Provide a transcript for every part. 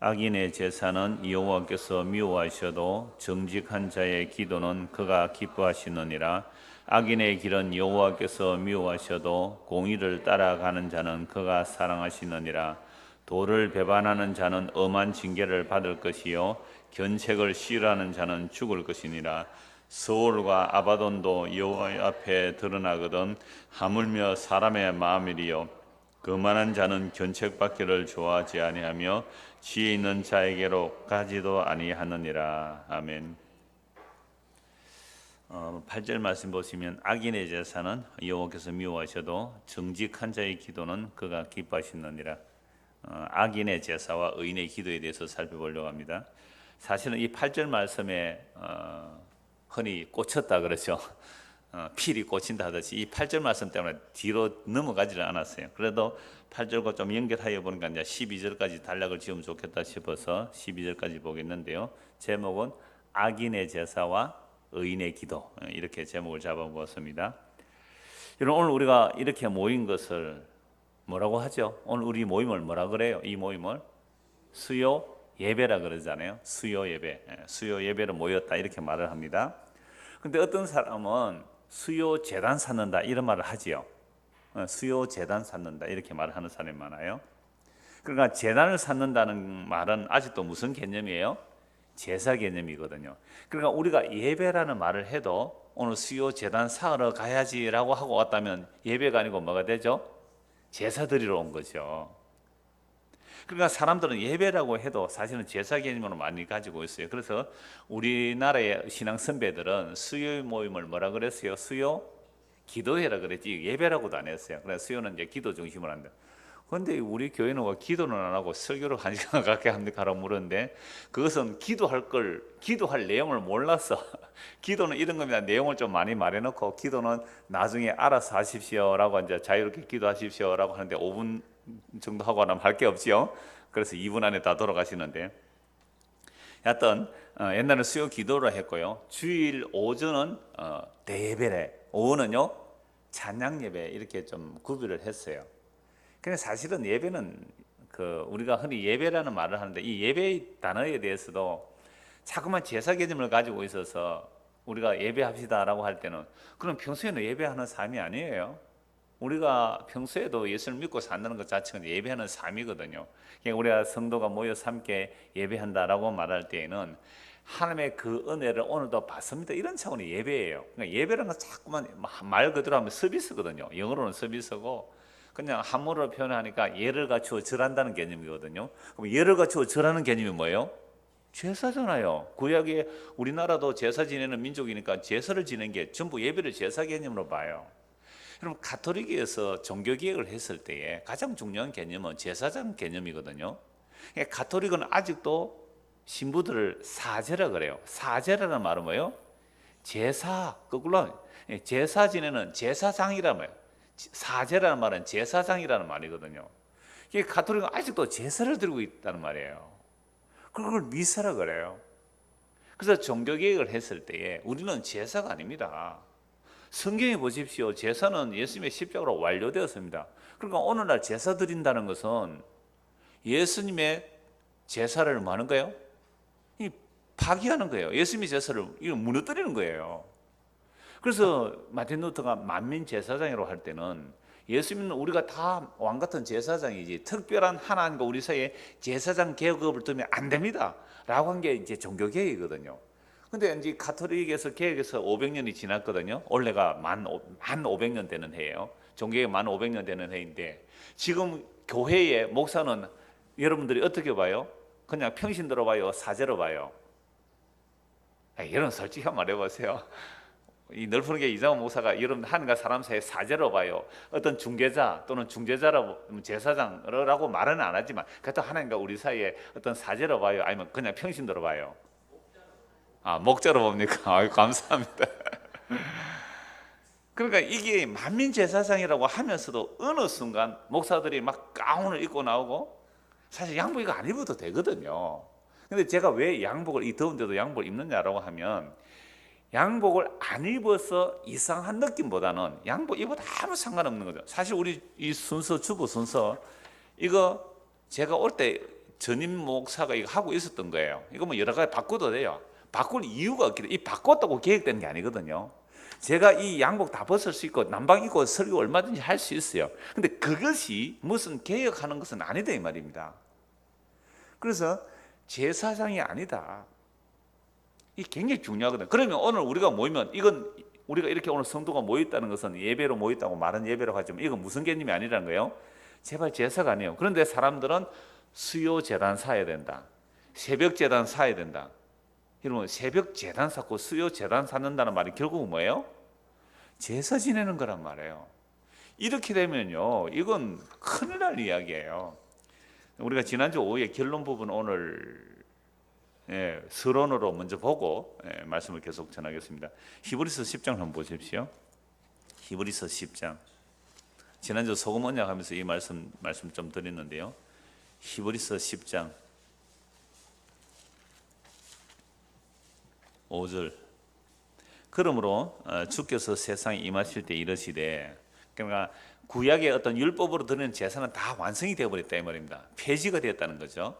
악인의 제사는 여호와께서 미워하셔도 정직한 자의 기도는 그가 기뻐하시느니라. 악인의 길은 여호와께서 미워하셔도 공의를 따라가는 자는 그가 사랑하시느니라. 도를 배반하는 자는 엄한 징계를 받을 것이요 견책을 싫어하는 자는 죽을 것이니라. 서울과 아바돈도 여호와 앞에 드러나거든 하물며 사람의 마음이리요 거만한 자는 견책받기를 좋아하지 아니하며 지혜 있는 자에게로 가지도 아니하느니라. 아멘. 8절 말씀 보시면 악인의 제사는 여호와께서 미워하셔도 정직한 자의 기도는 그가 기뻐하시느니라. 악인의 제사와 의인의 기도에 대해서 살펴보려고 합니다. 사실은 이 8절 말씀에 흔히 꽂혔다 그러죠. 필이 꽂힌다 하듯이 이 8절 말씀 때문에 뒤로 넘어가지를 않았어요. 그래도 8절과 좀 연결하여 보니까 이제 12절까지 단락을 지으면 좋겠다 싶어서 12절까지 보겠는데요. 제목은 악인의 제사와 의인의 기도, 이렇게 제목을 잡아보았습니다. 여러분, 오늘 우리가 이렇게 모인 것을 뭐라고 하죠? 오늘 우리 모임을 뭐라 그래요? 이 모임을 수요 예배라 그러잖아요. 수요 예배, 수요 예배로 모였다 이렇게 말을 합니다. 근데 어떤 사람은 수요 재단 쌓는다 이런 말을 하지요. 수요 재단 쌓는다 이렇게 말을 하는 사람이 많아요. 그러니까 재단을 쌓는다는 말은 아직도 무슨 개념이에요? 제사 개념이거든요. 그러니까 우리가 예배라는 말을 해도 오늘 수요 재단 쌓으러 가야지라고 하고 왔다면 예배가 아니고 뭐가 되죠? 제사 드리러 온 거죠. 그러니까 사람들은 예배라고 해도 사실은 제사 개념으로 많이 가지고 있어요. 그래서 우리나라의 신앙 선배들은 수요 모임을 뭐라 그랬어요? 수요 기도회라 그랬지 예배라고도 안 했어요. 그래서 수요는 이제 기도 중심으로 한다. 그런데 우리 교회는 왜 기도는 안 하고 설교를 1시간 가까이 합니까라고 물었는데 그것은 기도할 내용을 몰라서 기도는 이런 겁니다. 내용을 좀 많이 말해놓고 기도는 나중에 알아서 하십시오라고 이제 자유롭게 기도하십시오라고 하는데 5분 정도 하고 나면 할 게 없지요. 그래서 2분 안에 다 돌아가시는데 하여튼 옛날에 수요 기도를 했고요. 주일 오전은 대예배래, 오후는요 찬양 예배 이렇게 좀 구별을 했어요. 근데 사실은 예배는 우리가 흔히 예배라는 말을 하는데 이 예배 단어에 대해서도 자꾸만 제사 개념을 가지고 있어서 우리가 예배합시다라고 할 때는 그럼 평소에는 예배하는 삶이 아니에요. 우리가 평소에도 예수를 믿고 산다는 것 자체가 예배하는 삶이거든요. 그러니까 우리가 성도가 모여서 함께 예배한다라고 말할 때에는 하나님의 그 은혜를 오늘도 받습니다 이런 차원의 예배예요. 그러니까 예배라는 건 자꾸만 말 그대로 하면 서비스거든요. 영어로는 서비스고 그냥 한문으로 표현하니까 예를 갖추어 절한다는 개념이거든요. 그럼 예를 갖추어 절하는 개념이 뭐예요? 제사잖아요. 구약에 우리나라도 제사 지내는 민족이니까 제사를 지내는 게 전부 예배를 제사 개념으로 봐요. 여러분, 가톨릭에서 종교개혁을 했을 때에 가장 중요한 개념은 제사장 개념이거든요. 그러니까 가톨릭은 아직도 신부들을 사제라 그래요. 사제라는 말은 뭐예요? 제사, 거꾸로 제사 지내는 제사장이란 말이에요. 사제라는 말은 제사장이라는 말이거든요. 그러니까 가톨릭은 아직도 제사를 드리고 있다는 말이에요. 그걸 미사라 그래요. 그래서 종교개혁을 했을 때에 우리는 제사가 아닙니다. 성경에 보십시오. 제사는 예수님의 십자가로 완료되었습니다. 그러니까 오늘날 제사 드린다는 것은 예수님의 제사를 뭐 하는 거예요? 파기하는 거예요. 예수님의 제사를 무너뜨리는 거예요. 그래서 마틴 루터가 만민 제사장이라고 할 때는 예수님은 우리가 다 왕같은 제사장이지 특별한 하나님과 우리 사이에 제사장 계급을 두면 안 됩니다 라고 한 게 이제 종교개혁이거든요. 근데 이제 가톨릭에서 개혁해서 500년이 지났거든요. 올해가 만 500년 되는 해예요. 종교개혁 만 500년 되는 해인데 지금 교회의 목사는 여러분들이 어떻게 봐요? 그냥 평신도로 봐요? 사제로 봐요? 여러분 솔직히 한번 말해보세요. 이 넓은 게 이장원 목사가 여러분 하나님과 사람 사이에 사제로 봐요? 어떤 중개자 또는 중재자라고 제사장이라고 말은 안 하지만 그것도 하나님과 우리 사이에 어떤 사제로 봐요? 아니면 그냥 평신도로 봐요? 목자로 봅니까? 아유, 감사합니다. 그러니까 이게 만민 제사장이라고 하면서도 어느 순간 목사들이 막 가운을 입고 나오고 사실 양복 이거 안 입어도 되거든요. 근데 제가 왜 양복을 이 더운 데도 양복을 입느냐라고 하면 양복을 안 입어서 이상한 느낌보다는 양복 입어도 아무 상관없는 거죠. 사실 우리 이 순서 주보 순서 이거 제가 올 때 전임 목사가 이거 하고 있었던 거예요. 이거 뭐 여러 가지 바꿔도 돼요. 바꿀 이유가 없기 때문에 이 바꿨다고 계획되는 게 아니거든요. 제가 이 양복 다 벗을 수 있고 남방 입고 설교 얼마든지 할 수 있어요. 근데 그것이 무슨 개혁하는 것은 아니다 이 말입니다. 그래서 제사장이 아니다. 이 굉장히 중요하거든요. 그러면 오늘 우리가 모이면 이건 우리가 이렇게 오늘 성도가 모였다는 것은 예배로 모였다고 말은 예배로 하지만 이건 무슨 개념이 아니라는 거예요. 제발 제사가 아니에요. 그런데 사람들은 수요 제단 사야 된다. 새벽 제단 사야 된다. 여러분 새벽 제단 쌓고 수요 제단 쌓는다는 말이 결국은 뭐예요? 제사 지내는 거란 말이에요. 이렇게 되면요 이건 큰일 날 이야기예요. 우리가 지난주 오후에 결론 부분 오늘 서론으로 먼저 보고 말씀을 계속 전하겠습니다. 히브리서 10장 한번 보십시오. 히브리서 10장. 지난주 소금 언약 하면서 이 말씀 좀 드렸는데요. 히브리서 10장 5절. 그러므로 주께서 세상에 임하실 때 이르시되, 그러니까 구약의 어떤 율법으로 드리는 제사는 다 완성이 되어버렸다 이 말입니다. 폐지가 되었다는 거죠.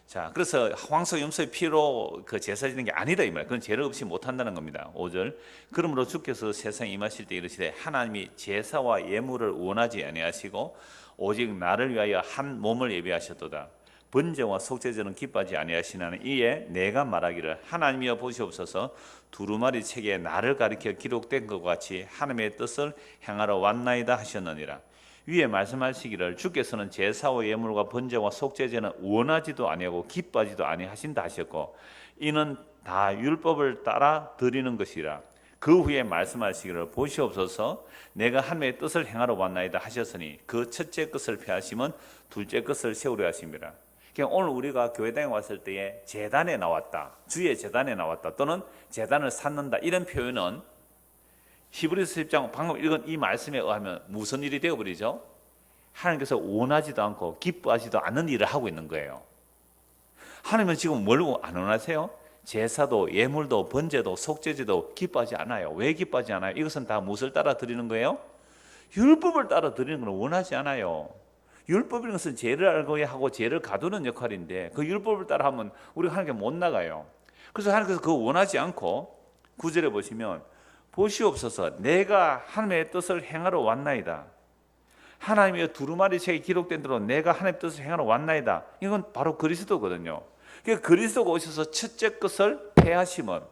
자, 그래서 황소 염소의 피로 그 제사 지는 게 아니다 이 말이에요. 그건 죄를 없이 못한다는 겁니다. 5절. 그러므로 주께서 세상에 임하실 때 이르시되 하나님이 제사와 예물을 원하지 아니하시고 오직 나를 위하여 한 몸을 예비하셨도다. 번제와 속죄제는 기뻐하지 아니하시나니 이에 내가 말하기를 하나님이여 보시옵소서 두루마리 책에 나를 가리켜 기록된 것 같이 하나님의 뜻을 행하러 왔나이다 하셨느니라. 위에 말씀하시기를 주께서는 제사와 예물과 번제와 속죄제는 원하지도 아니하고 기뻐하지도 아니하신다 하셨고 이는 다 율법을 따라 드리는 것이라. 그 후에 말씀하시기를 보시옵소서 내가 하나님의 뜻을 행하러 왔나이다 하셨으니 그 첫째 것을 폐하시면 둘째 것을 세우려 하심이라. 그러니까 오늘 우리가 교회당에 왔을 때에 제단에 나왔다, 주의 제단에 나왔다 또는 제단을 쌓는다 이런 표현은 히브리서 10장 방금 읽은 이 말씀에 의하면 무슨 일이 되어버리죠? 하나님께서 원하지도 않고 기뻐하지도 않는 일을 하고 있는 거예요. 하나님은 지금 뭘 안 원하세요? 제사도 예물도 번제도 속죄제도 기뻐하지 않아요. 왜 기뻐하지 않아요? 이것은 다 무엇을 따라 드리는 거예요? 율법을 따라 드리는 건 원하지 않아요. 율법이라는 것은 죄를 알고 하고 죄를 가두는 역할인데 그 율법을 따라 하면 우리가 하나님께 못 나가요. 그래서 하나님께서 그거 원하지 않고 9절에 보시면 보시옵소서 내가 하나님의 뜻을 행하러 왔나이다. 하나님의 두루마리 책에 기록된 대로 내가 하나님의 뜻을 행하러 왔나이다. 이건 바로 그리스도거든요. 그러니까 그리스도가 오셔서 첫째 것을 폐하시면,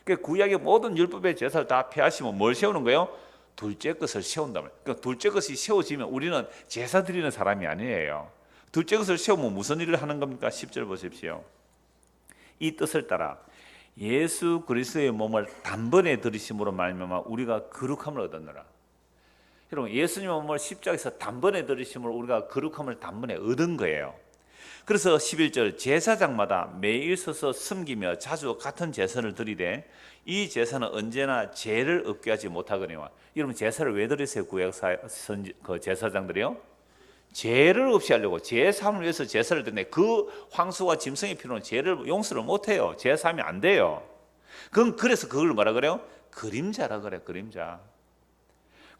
그러니까 구약의 모든 율법의 제사를 다 폐하시면 뭘 세우는 거예요? 둘째 것을 세운다면. 그러니까 둘째 것이 세워지면 우리는 제사 드리는 사람이 아니에요. 둘째 것을 세우면 무슨 일을 하는 겁니까? 10절 보십시오. 이 뜻을 따라 예수 그리스도의 몸을 단번에 들이심으로 말미암아 우리가 거룩함을 얻었노라. 여러분 예수님의 몸을 십자가에서 단번에 들이심으로 우리가 거룩함을 단번에 얻은 거예요. 그래서 11절 제사장마다 매일 서서 섬기며 자주 같은 제사를 드리되 이 제사는 언제나 죄를 없게 하지 못하거니와. 여러분 제사를 왜 드리세요? 구약 그 제사장들이요? 죄를 없이 하려고 죄사함을 위해서 제사를 드리는데 그 황소와 짐승의 피로는 죄를 용서를 못해요. 죄사함이 안 돼요. 그래서 그걸 뭐라 그래요? 그림자라 그래. 그림자.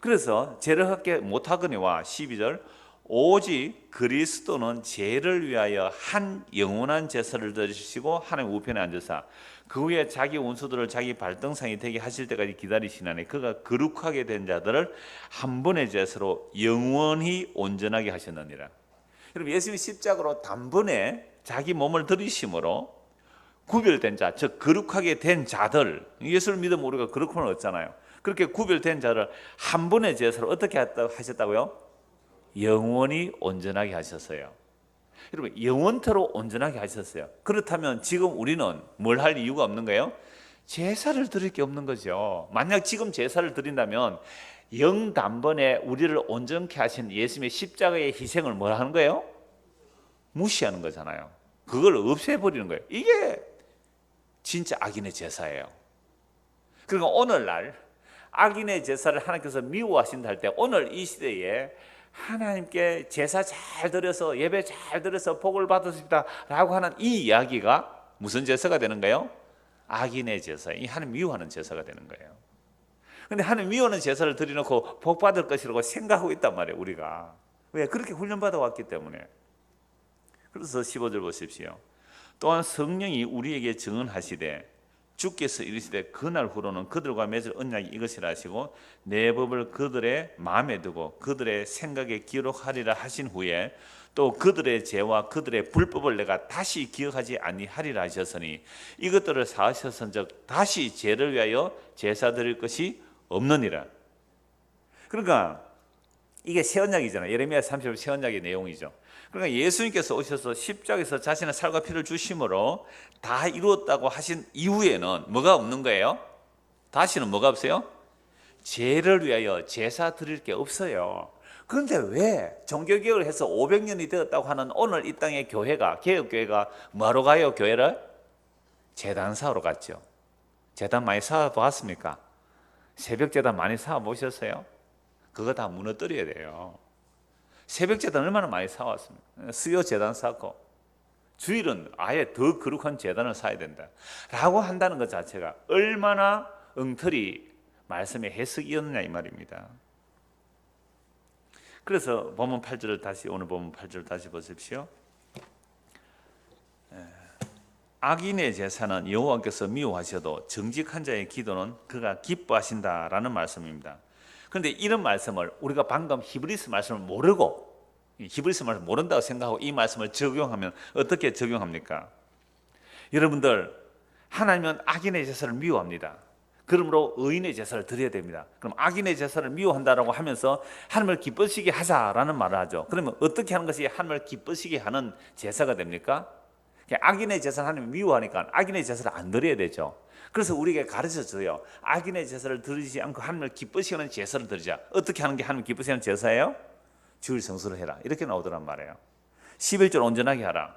그래서 죄를 갖게 못하거니와 12절 오직 그리스도는 죄를 위하여 한 영원한 제사를 드리시고 하나님 우편에 앉으사 그 후에 자기 원수들을 자기 발등상이 되게 하실 때까지 기다리시나니 그가 거룩하게 된 자들을 한 번의 제사로 영원히 온전하게 하셨느니라. 여러분 예수님이 십자가로 단번에 자기 몸을 들이심으로 구별된 자, 즉 거룩하게 된 자들, 예수를 믿으면 우리가 거룩함을 얻잖아요. 그렇게 구별된 자를 한 번의 제사로 어떻게 하셨다고요? 영원히 온전하게 하셨어요. 여러분 영원토록 온전하게 하셨어요. 그렇다면 지금 우리는 뭘 할 이유가 없는 거예요? 제사를 드릴 게 없는 거죠. 만약 지금 제사를 드린다면 영 단번에 우리를 온전케 하신 예수님의 십자가의 희생을 뭘 하는 거예요? 무시하는 거잖아요. 그걸 없애버리는 거예요. 이게 진짜 악인의 제사예요. 그러니까 오늘날 악인의 제사를 하나님께서 미워하신다 할 때 오늘 이 시대에 하나님께 제사 잘 드려서 예배 잘 드려서 복을 받으십니다 라고 하는 이 이야기가 무슨 제사가 되는 거예요? 악인의 제사, 이 하나님 미워하는 제사가 되는 거예요. 그런데 하나님 미워하는 제사를 드려놓고 복 받을 것이라고 생각하고 있단 말이에요. 우리가 왜? 그렇게 훈련받아 왔기 때문에. 그래서 15절 보십시오. 또한 성령이 우리에게 증언하시되 주께서 이르시되 그날 후로는 그들과 맺을 언약이 이것이라 하시고 내 법을 그들의 마음에 두고 그들의 생각에 기록하리라 하신 후에 또 그들의 죄와 그들의 불법을 내가 다시 기억하지 아니하리라 하셨으니 이것들을 사하셨은즉 다시 죄를 위하여 제사 드릴 것이 없느니라. 그러니까 이게 새 언약이잖아요. 예레미야 30절 새 언약의 내용이죠. 그러니까 예수님께서 오셔서 십자가에서 자신의 살과 피를 주심으로 다 이루었다고 하신 이후에는 뭐가 없는 거예요? 다시는 뭐가 없어요? 죄를 위하여 제사 드릴 게 없어요. 그런데 왜 종교개혁을 해서 500년이 되었다고 하는 오늘 이 땅의 교회가, 개혁교회가 뭐하러 가요? 교회를? 제단 사러 갔죠. 제단 많이 사보았습니까? 새벽제단 많이 사보셨어요? 그거 다 무너뜨려야 돼요. 새벽제단 얼마나 많이 사왔습니까? 수요제단 사고 주일은 아예 더 거룩한 제단을 사야 된다 라고 한다는 것 자체가 얼마나 엉터리 말씀의 해석이었느냐 이 말입니다. 그래서 본문 8절을 다시 오늘 본문 8절을 다시 보십시오. 악인의 제사는 여호와께서 미워하셔도 정직한 자의 기도는 그가 기뻐하신다라는 말씀입니다. 그런데 이런 말씀을 우리가 방금 히브리서 말씀을 모르고 히브리서 말씀을 모른다고 생각하고 이 말씀을 적용하면 어떻게 적용합니까? 여러분들 하나님은 악인의 제사를 미워합니다. 그러므로 의인의 제사를 드려야 됩니다. 그럼 악인의 제사를 미워한다라고 하면서 하나님을 기쁘시게 하자라는 말을 하죠. 그러면 어떻게 하는 것이 하나님을 기쁘시게 하는 제사가 됩니까? 악인의 제사를 하나님이 미워하니까 악인의 제사를 안 드려야 되죠. 그래서 우리에게 가르쳐줘요. 악인의 제사를 드리지 않고 하나님을 기쁘시게 하는 제사를 드리자. 어떻게 하는 게 하나님을 기쁘시게 하는 제사예요? 주일 성수를 해라. 이렇게 나오더란 말이에요. 11절 온전하게 하라.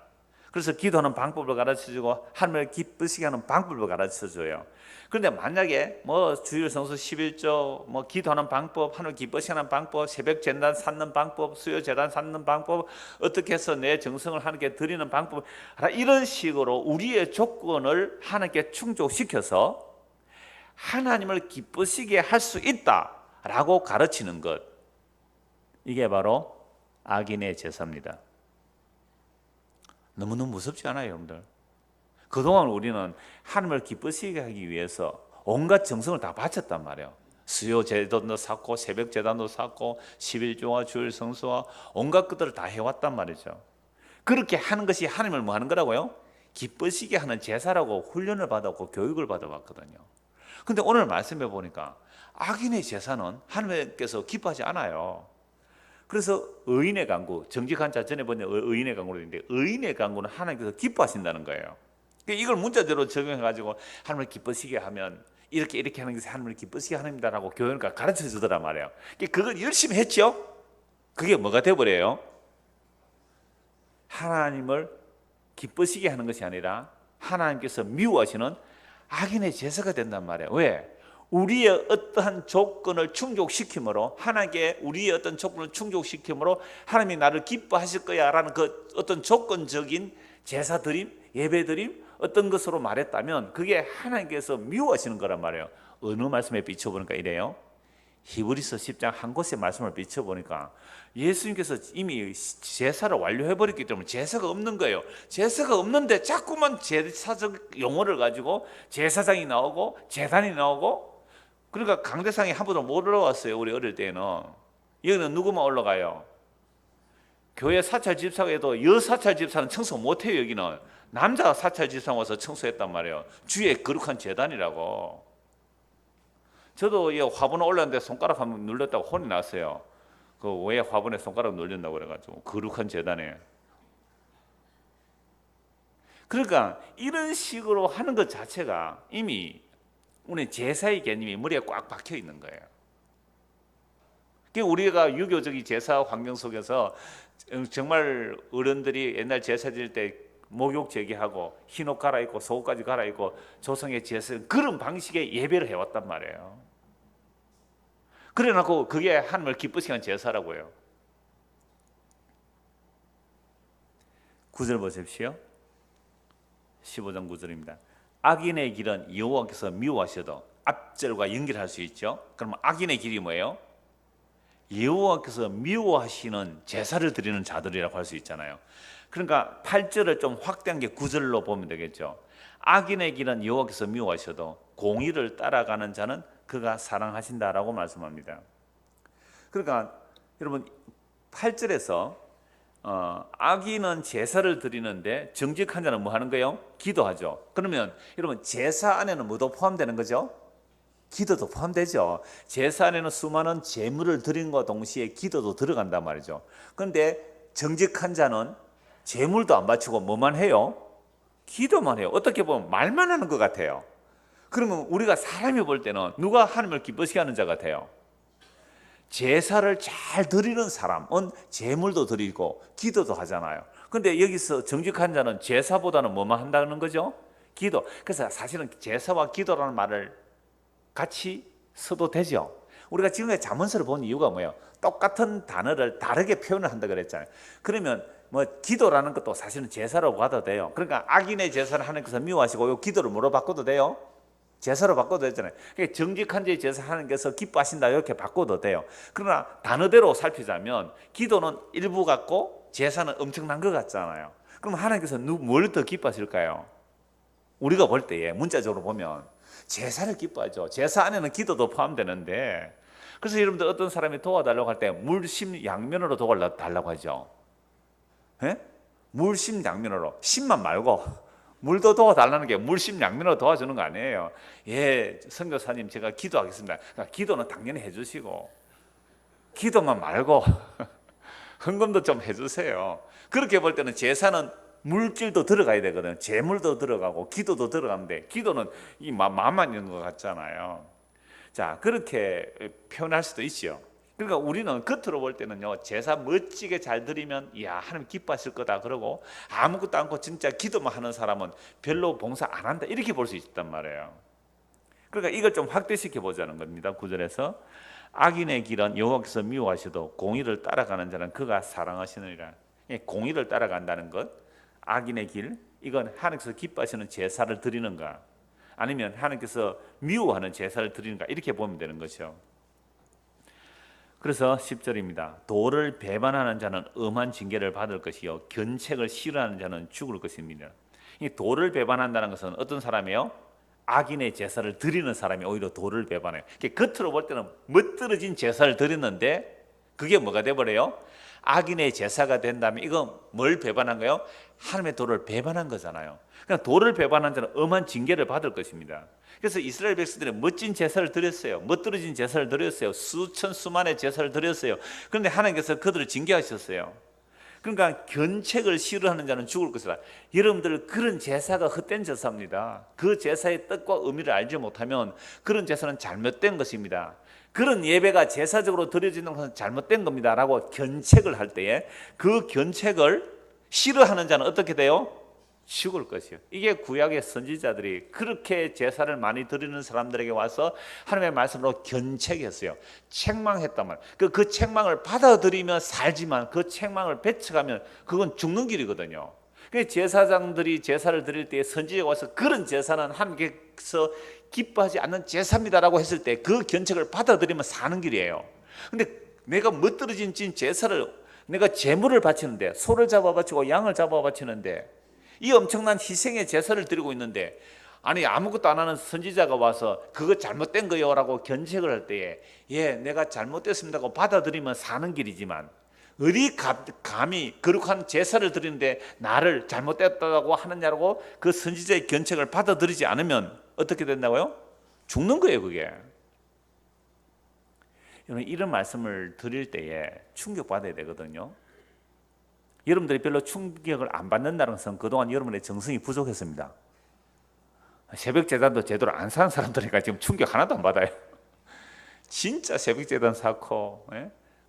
그래서 기도하는 방법을 가르쳐주고 하나님을 기쁘시게 하는 방법을 가르쳐줘요. 그런데 만약에 뭐 주일 성수 11조 뭐 기도하는 방법, 하나님을 기쁘시게 하는 방법, 새벽 제단 쌓는 방법, 수요 제단 쌓는 방법, 어떻게 해서 내 정성을 하나님께 드리는 방법, 이런 식으로 우리의 조건을 하나님께 충족시켜서 하나님을 기쁘시게 할 수 있다라고 가르치는 것, 이게 바로 악인의 제사입니다. 너무너무 무섭지 않아요, 여러분들? 그동안 우리는 하나님을 기쁘시게 하기 위해서 온갖 정성을 다 바쳤단 말이에요. 수요 제단도 쌓고 새벽 제단도 쌓고 11조와 주일 성수와 온갖 것들을 다 해왔단 말이죠. 그렇게 하는 것이 하나님을 뭐 하는 거라고요? 기쁘시게 하는 제사라고 훈련을 받았고 교육을 받아왔거든요. 그런데 오늘 말씀해 보니까 악인의 제사는 하나님께서 기뻐하지 않아요. 그래서 의인의 간구, 정직한 자 전에 보면 의인의 간구로 있는데 의인의 간구는 하나님께서 기뻐하신다는 거예요. 이걸 문자대로 적용해가지고 하나님을 기쁘시게 하면 이렇게 하는 것이 하나님을 기쁘시게 하는다라고 교회가 가르쳐 주더란 말이에요. 그걸 열심히 했죠. 그게 뭐가 돼버려요? 하나님을 기쁘시게 하는 것이 아니라 하나님께서 미워하시는 악인의 제사가 된단 말이에요. 왜? 우리의 어떠한 조건을 충족시킴으로 하나님께 우리의 어떤 조건을 충족시킴으로 하나님이 나를 기뻐하실 거야 라는 그 어떤 조건적인 제사드림, 예배드림 어떤 것으로 말했다면 그게 하나님께서 미워하시는 거란 말이에요. 어느 말씀에 비춰보니까 이래요. 히브리서 10장 한 곳의 말씀을 비춰보니까 예수님께서 이미 제사를 완료해버렸기 때문에 제사가 없는 거예요. 제사가 없는데 자꾸만 제사적 용어를 가지고 제사장이 나오고 제단이 나오고, 그러니까 강대상에 한 번도 못 올라왔어요. 우리 어릴 때는. 여기는 누구만 올라가요? 교회 사찰 집사가 해도 여사찰 집사는 청소 못해요. 여기는 남자 사찰 집사 와서 청소했단 말이에요. 주의 거룩한 제단이라고. 저도 이 화분에 올랐는데 손가락 한번 눌렸다고 혼이 났어요. 그 왜 화분에 손가락 눌린다고 그래가지고 거룩한 제단에. 그러니까 이런 식으로 하는 것 자체가 이미 우리 제사의 개념이 머리에 꽉 박혀 있는 거예요. 우리가 유교적인 제사 환경 속에서 정말 어른들이 옛날 제사 드릴 때 목욕 제기하고 흰옷 갈아입고 속옷까지 갈아입고 조성의 제사, 그런 방식의 예배를 해왔단 말이에요. 그래놓고 그게 하나님을 기쁘시게 하는 제사라고요. 9절 보십시오. 15장 9절입니다. 악인의 길은 여호와께서 미워하셔도, 앞절과 연결할 수 있죠. 그럼 악인의 길이 뭐예요? 여호와께서 미워하시는 제사를 드리는 자들이라고 할 수 있잖아요. 그러니까 8절을 좀 확대한 게 9절로 보면 되겠죠. 악인의 길은 여호와께서 미워하셔도 공의를 따라가는 자는 그가 사랑하신다라고 말씀합니다. 그러니까 여러분 8절에서 악인은 제사를 드리는데 정직한 자는 뭐 하는 거예요? 기도하죠. 그러면 여러분 제사 안에는 뭐도 포함되는 거죠? 기도도 포함되죠. 제사 안에는 수많은 제물을 드리는 것과 동시에 기도도 들어간단 말이죠. 그런데 정직한 자는 제물도 안 바치고 뭐만 해요? 기도만 해요. 어떻게 보면 말만 하는 것 같아요. 그러면 우리가 사람이 볼 때는 누가 하나님을 기쁘시게 하는 자 같아요? 제사를 잘 드리는 사람은 제물도 드리고 기도도 하잖아요. 그런데 여기서 정직한 자는 제사보다는 뭐만 한다는 거죠? 기도. 그래서 사실은 제사와 기도라는 말을 같이 써도 되죠. 우리가 지금까지 잠언서를 본 이유가 뭐예요? 똑같은 단어를 다르게 표현을 한다 그랬잖아요. 그러면 뭐 기도라는 것도 사실은 제사로 봐도 돼요. 그러니까 악인의 제사를 하나님께서 미워하시고 요 기도를 뭐로 바꿔도 돼요? 제사로 바꿔도 되잖아요. 그러니까 정직한 자의 제사 하나님께서 기뻐하신다 이렇게 바꿔도 돼요. 그러나 단어대로 살피자면 기도는 일부 같고 제사는 엄청난 것 같잖아요. 그럼 하나님께서 뭘 더 기뻐하실까요? 우리가 볼 때에 문자적으로 보면 제사를 기뻐하죠. 제사 안에는 기도도 포함되는데, 그래서 여러분들 어떤 사람이 도와달라고 할 때 물심양면으로 도와달라고 하죠. 예? 물심양면으로, 심만 말고 물도 도와달라는 게 물심양면으로 도와주는 거 아니에요. 예, 선교사님 제가 기도하겠습니다. 그러니까 기도는 당연히 해주시고 기도만 말고 헌금도 좀 해주세요. 그렇게 볼 때는 제사는 물질도 들어가야 되거든. 재물도 들어가고 기도도 들어가는데 기도는 이 마음만 있는 것 같잖아요. 자, 그렇게 표현할 수도 있죠. 그러니까 우리는 겉으로 볼 때는요, 제사 멋지게 잘 드리면 이야 하나님 기뻐하실 거다 그러고, 아무것도 않고 진짜 기도만 하는 사람은 별로 봉사 안 한다 이렇게 볼 수 있단 말이에요. 그러니까 이걸 좀 확대시켜 보자는 겁니다. 9절에서 악인의 길은 여호와께서 미워하셔도 공의를 따라가는 자는 그가 사랑하시느니라. 공의를 따라간다는 것, 악인의 길, 이건 하나님께서 기뻐하시는 제사를 드리는가, 아니면 하나님께서 미워하는 제사를 드리는가, 이렇게 보면 되는 것이죠. 그래서 10절입니다. 도를 배반하는 자는 엄한 징계를 받을 것이요 견책을 싫어하는 자는 죽을 것입니다. 이 도를 배반한다는 것은 어떤 사람이에요? 악인의 제사를 드리는 사람이 오히려 도를 배반해요. 겉으로 볼 때는 멋들어진 제사를 드리는데 그게 뭐가 돼버려요? 악인의 제사가 된다면 이건 뭘 배반한 거예요? 하나님의 도를 배반한 거잖아요. 그러니까 도를 배반한 자는 엄한 징계를 받을 것입니다. 그래서 이스라엘 백성들이 멋진 제사를 드렸어요. 멋들어진 제사를 드렸어요. 수천 수만의 제사를 드렸어요. 그런데 하나님께서 그들을 징계하셨어요. 그러니까 견책을 싫어하는 자는 죽을 것이다. 여러분들, 그런 제사가 헛된 제사입니다. 그 제사의 뜻과 의미를 알지 못하면 그런 제사는 잘못된 것입니다. 그런 예배가 제사적으로 드려지는 것은 잘못된 겁니다 라고 견책을 할 때에 그 견책을 싫어하는 자는 어떻게 돼요? 죽을 것이요. 이게 구약의 선지자들이 그렇게 제사를 많이 드리는 사람들에게 와서 하나님의 말씀으로 견책했어요. 책망했단 말이에요. 그 책망을 받아들이며 살지만 그 책망을 배척하면 그건 죽는 길이거든요. 제사장들이 제사를 드릴 때 선지자가 와서 그런 제사는 하나님께서 기뻐하지 않는 제사입니다라고 했을 때 그 견책을 받아들이면 사는 길이에요. 근데 내가 멋들어진 제사를, 내가 제물을 바치는데, 소를 잡아 바치고 양을 잡아 바치는데, 이 엄청난 희생의 제사를 드리고 있는데, 아니 아무것도 안 하는 선지자가 와서 그거 잘못된 거요 라고 견책을 할 때에 예, 내가 잘못됐습니다고 받아들이면 사는 길이지만, 어디 감히 거룩한 제사를 드리는데 나를 잘못됐다고 하느냐고 그 선지자의 견책을 받아들이지 않으면 어떻게 된다고요? 죽는 거예요. 그게. 이런 말씀을 드릴 때에 충격받아야 되거든요. 여러분들이 별로 충격을 안 받는다는 것은 그동안 여러분의 정성이 부족했습니다. 새벽 제단도 제대로 안 사는 사람들이니까 지금 충격 하나도 안 받아요. 진짜 새벽 제단 쌓고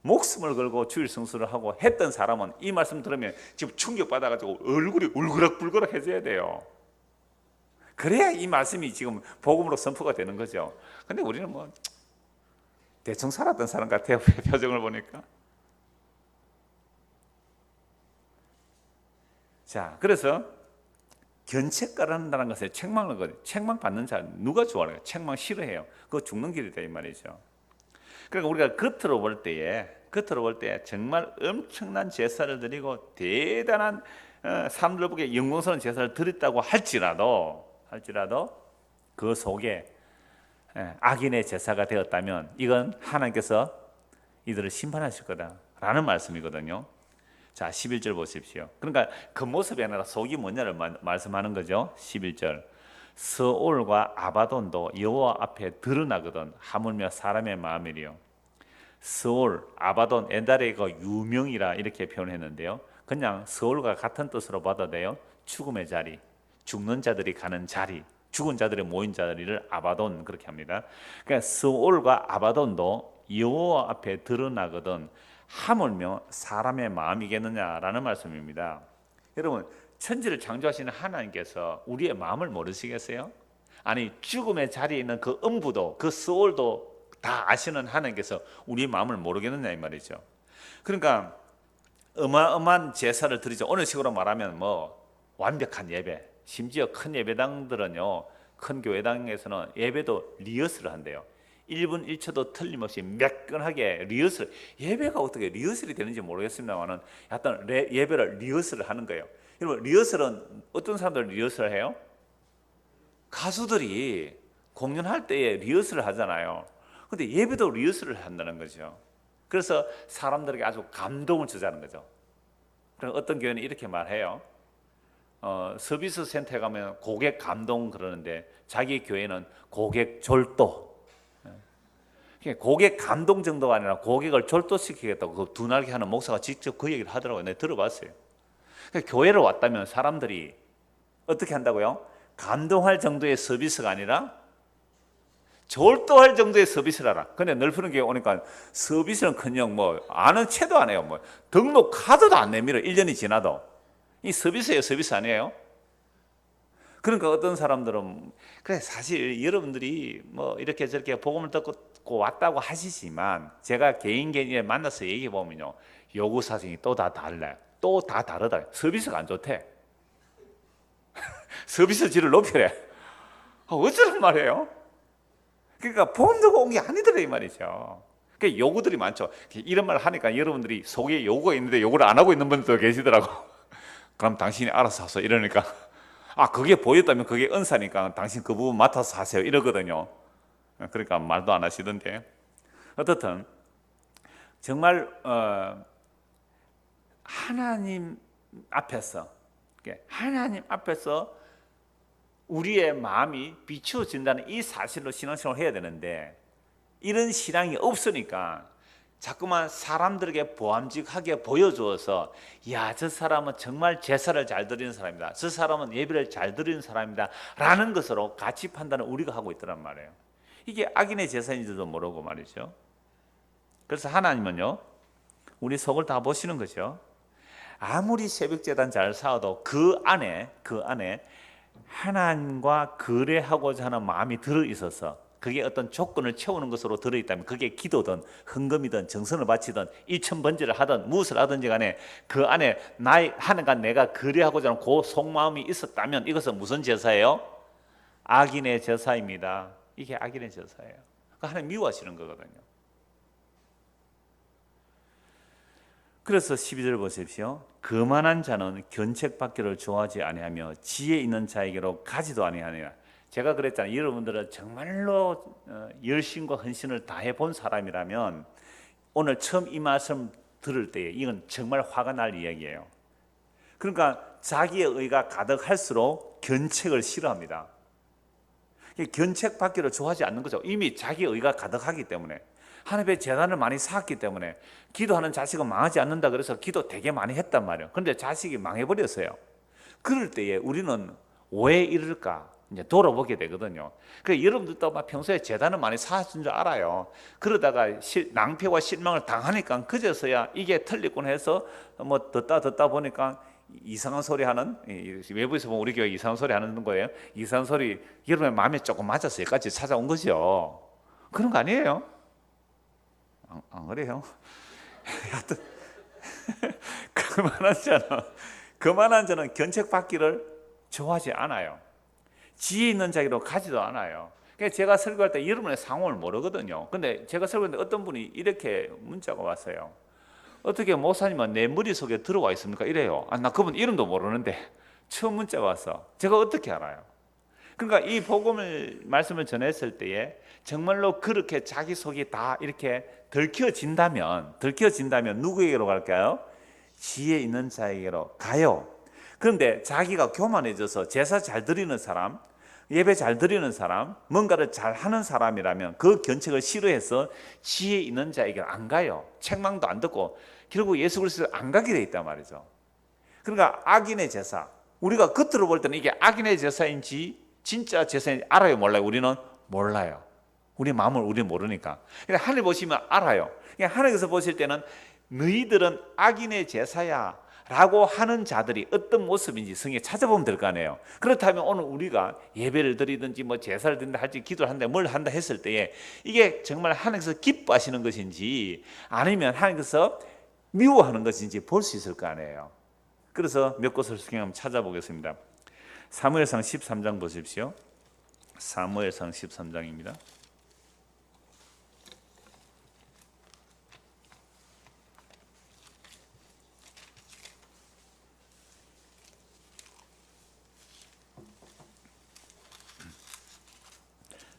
목숨을 걸고 주일 성수를 하고 했던 사람은 이 말씀 들으면 지금 충격 받아가지고 얼굴이 울그락불그락 해져야 돼요. 그래야 이 말씀이 지금 복음으로 선포가 되는 거죠. 근데 우리는 뭐 대충 살았던 사람 같아요. 표정을 보니까. 자, 그래서 견책가라는 것에 책망을 거든요. 책망 받는 자 누가 좋아해요? 책망 싫어해요. 그거 죽는 길이다 이 말이죠. 그러니까 우리가 겉으로 볼 때에 정말 엄청난 제사를 드리고 대단한 사람들 보기에 영광스러운 제사를 드렸다고 할지라도 그 속에 악인의 제사가 되었다면 이건 하나님께서 이들을 심판하실 거다라는 말씀이거든요. 자, 11절 보십시오. 그러니까 그 모습이 아니라 속이 뭐냐를 말씀하는 거죠. 11절. 스올과 아바돈도 여호와 앞에 드러나거든 하물며 사람의 마음이리요. 스올, 아바돈, 옛날에 그 유명이라 이렇게 표현했는데요. 그냥 스올과 같은 뜻으로 받아도 돼요. 죽음의 자리, 죽는 자들이 가는 자리, 죽은 자들이 모인 자리를 아바돈 그렇게 합니다. 그러니까 스올과 아바돈도 여호와 앞에 드러나거든 하물며 사람의 마음이겠느냐라는 말씀입니다. 여러분, 천지를 창조하시는 하나님께서 우리의 마음을 모르시겠어요? 아니, 죽음의 자리에 있는 그 음부도, 그 스올도 다 아시는 하나님께서 우리의 마음을 모르겠느냐 이 말이죠. 그러니까 어마어마한 제사를 드리죠. 오늘 식으로 말하면 뭐 완벽한 예배, 심지어 큰 예배당들은요, 큰 교회당에서는 예배도 리허설을 한대요. 1분 1초도 틀림없이 매끈하게 리허설, 예배가 어떻게 리허설이 되는지 모르겠습니다만은 약간 예배를 리허설을 하는 거예요. 여러분, 리허설은 어떤 사람들 리허설을 해요? 가수들이 공연할 때에 리허설을 하잖아요. 근데 예배도 리허설을 한다는 거죠. 그래서 사람들에게 아주 감동을 주자는 거죠. 그럼 어떤 교회는 이렇게 말해요. 서비스 센터에 가면 고객 감동 그러는데 자기 교회는 고객 졸도. 고객 감동 정도가 아니라 고객을 졸도시키겠다고 그 두 날개 하는 목사가 직접 그 얘기를 하더라고요. 내가 들어봤어요. 그러니까 교회를 왔다면 사람들이 어떻게 한다고요? 감동할 정도의 서비스가 아니라 졸도할 정도의 서비스를 하라. 근데 넓은 교회 오니까 서비스는커녕 뭐 아는 채도 안 해요. 뭐 등록 카드도 안 내밀어. 1년이 지나도. 이 서비스예요, 서비스 아니에요? 그러니까 어떤 사람들은 그래, 사실 여러분들이 뭐 이렇게 저렇게 복음을 듣고 왔다고 하시지만 제가 개인에 만나서 얘기해 보면요, 요구 사정이 또 다 달라요. 또 다 다르다. 서비스가 안 좋대. 서비스 질을 높이래. 어쩌란 말이에요? 그러니까 복음 듣고 온 게 아니더라 이 말이죠. 그러니까 요구들이 많죠. 이런 말 하니까 여러분들이 속에 요구가 있는데 요구를 안 하고 있는 분들도 계시더라고. 그럼 당신이 알아서 하소 이러니까, 아, 그게 보였다면 그게 은사니까 당신 그 부분 맡아서 하세요 이러거든요. 그러니까 말도 안 하시던데, 어떻든 정말 하나님 앞에서 우리의 마음이 비추어진다는 이 사실로 신앙생활을 해야 되는데, 이런 신앙이 없으니까 자꾸만 사람들에게 보암직하게 보여주어서, 야, 저 사람은 정말 제사를 잘 드리는 사람이다, 저 사람은 예배를 잘 드리는 사람이다 라는 것으로 가치 판단을 우리가 하고 있더란 말이에요. 이게 악인의 제사인지도 모르고 말이죠. 그래서 하나님은요, 우리 속을 다 보시는 거죠. 아무리 새벽제단 잘 쌓아도 그 안에 하나님과 거래하고자 하는 마음이 들어있어서 그게 어떤 조건을 채우는 것으로 들어있다면, 그게 기도든 헌금이든 정성을 바치든 일천번제를 하든 무엇을 하든지 간에 그 안에 하나님과 내가 거래하고자 하는 그 속마음이 있었다면 이것은 무슨 제사예요? 악인의 제사입니다. 이게 악인의 제사예요. 하나님 미워하시는 거거든요. 그래서 12절 보십시오. 거만한 자는 견책받기를 좋아하지 아니하며 지혜 있는 자에게로 가지도 아니하니라. 제가 그랬잖아요. 여러분들은 정말로 열심과 헌신을 다해 본 사람이라면 오늘 처음 이 말씀 들을 때에 이건 정말 화가 날 이야기예요. 그러니까 자기의 의가 가득할수록 견책을 싫어합니다. 견책받기를 좋아하지 않는 거죠. 이미 자기의 의가 가득하기 때문에, 하나님의 재단을 많이 쌓았기 때문에 기도하는 자식은 망하지 않는다 그래서 기도 되게 많이 했단 말이에요. 그런데 자식이 망해버렸어요. 그럴 때에 우리는 왜 이럴까 이제 돌아보게 되거든요. 그래서 여러분들도 막 평소에 재단을 많이 쌓았은 줄 알아요. 그러다가 낭패와 실망을 당하니까 그제서야 이게 틀리군 해서 뭐 듣다 보니까 이상한 소리 하는, 외부에서 보면 우리 교회 이상한 소리 하는 거예요. 이상한 소리 여러분의 마음에 조금 맞아서 여기까지 찾아온 거죠. 그런 거 아니에요? 안 그래요? 하여튼 그만한 자는 견책받기를 좋아하지 않아요. 지혜 있는 자기로 가지도 않아요. 그러니까 제가 설교할 때 여러분의 상황을 모르거든요. 근데 제가 설교할 때 어떤 분이 이렇게 문자가 왔어요. 어떻게 목사님은 내 머릿속에 들어와 있습니까? 이래요. 나 그분 이름도 모르는데 처음 문자가 왔어. 제가 어떻게 알아요? 그러니까 이 복음을 말씀을 전했을 때에 정말로 그렇게 자기 속이 다 이렇게 들켜진다면 누구에게로 갈까요? 지혜 있는 자에게로 가요. 그런데 자기가 교만해져서 제사 잘 드리는 사람, 예배 잘 드리는 사람, 뭔가를 잘 하는 사람이라면 그 견책을 싫어해서 지혜 있는 자에게 안 가요. 책망도 안 듣고 결국 예수 그리스도를 안 가게 돼 있단 말이죠. 그러니까 악인의 제사, 우리가 겉으로 볼 때는 이게 악인의 제사인지 진짜 제사인지 알아요, 몰라요? 우리는 몰라요. 우리 마음을 우리 모르니까. 그러니까 하늘 보시면 알아요. 그러니까 하늘에서 보실 때는 너희들은 악인의 제사야 라고 하는 자들이 어떤 모습인지 성경에 찾아보면 될 거 아니에요. 그렇다면 오늘 우리가 예배를 드리든지 뭐 제사를 드린다 할지 기도를 한다 뭘 한다 했을 때에 이게 정말 하나님께서 기뻐하시는 것인지 아니면 하나님께서 미워하는 것인지 볼 수 있을 거 아니에요. 그래서 몇 곳을 성경 한번 찾아보겠습니다. 사무엘상 13장 보십시오. 사무엘상 13장입니다.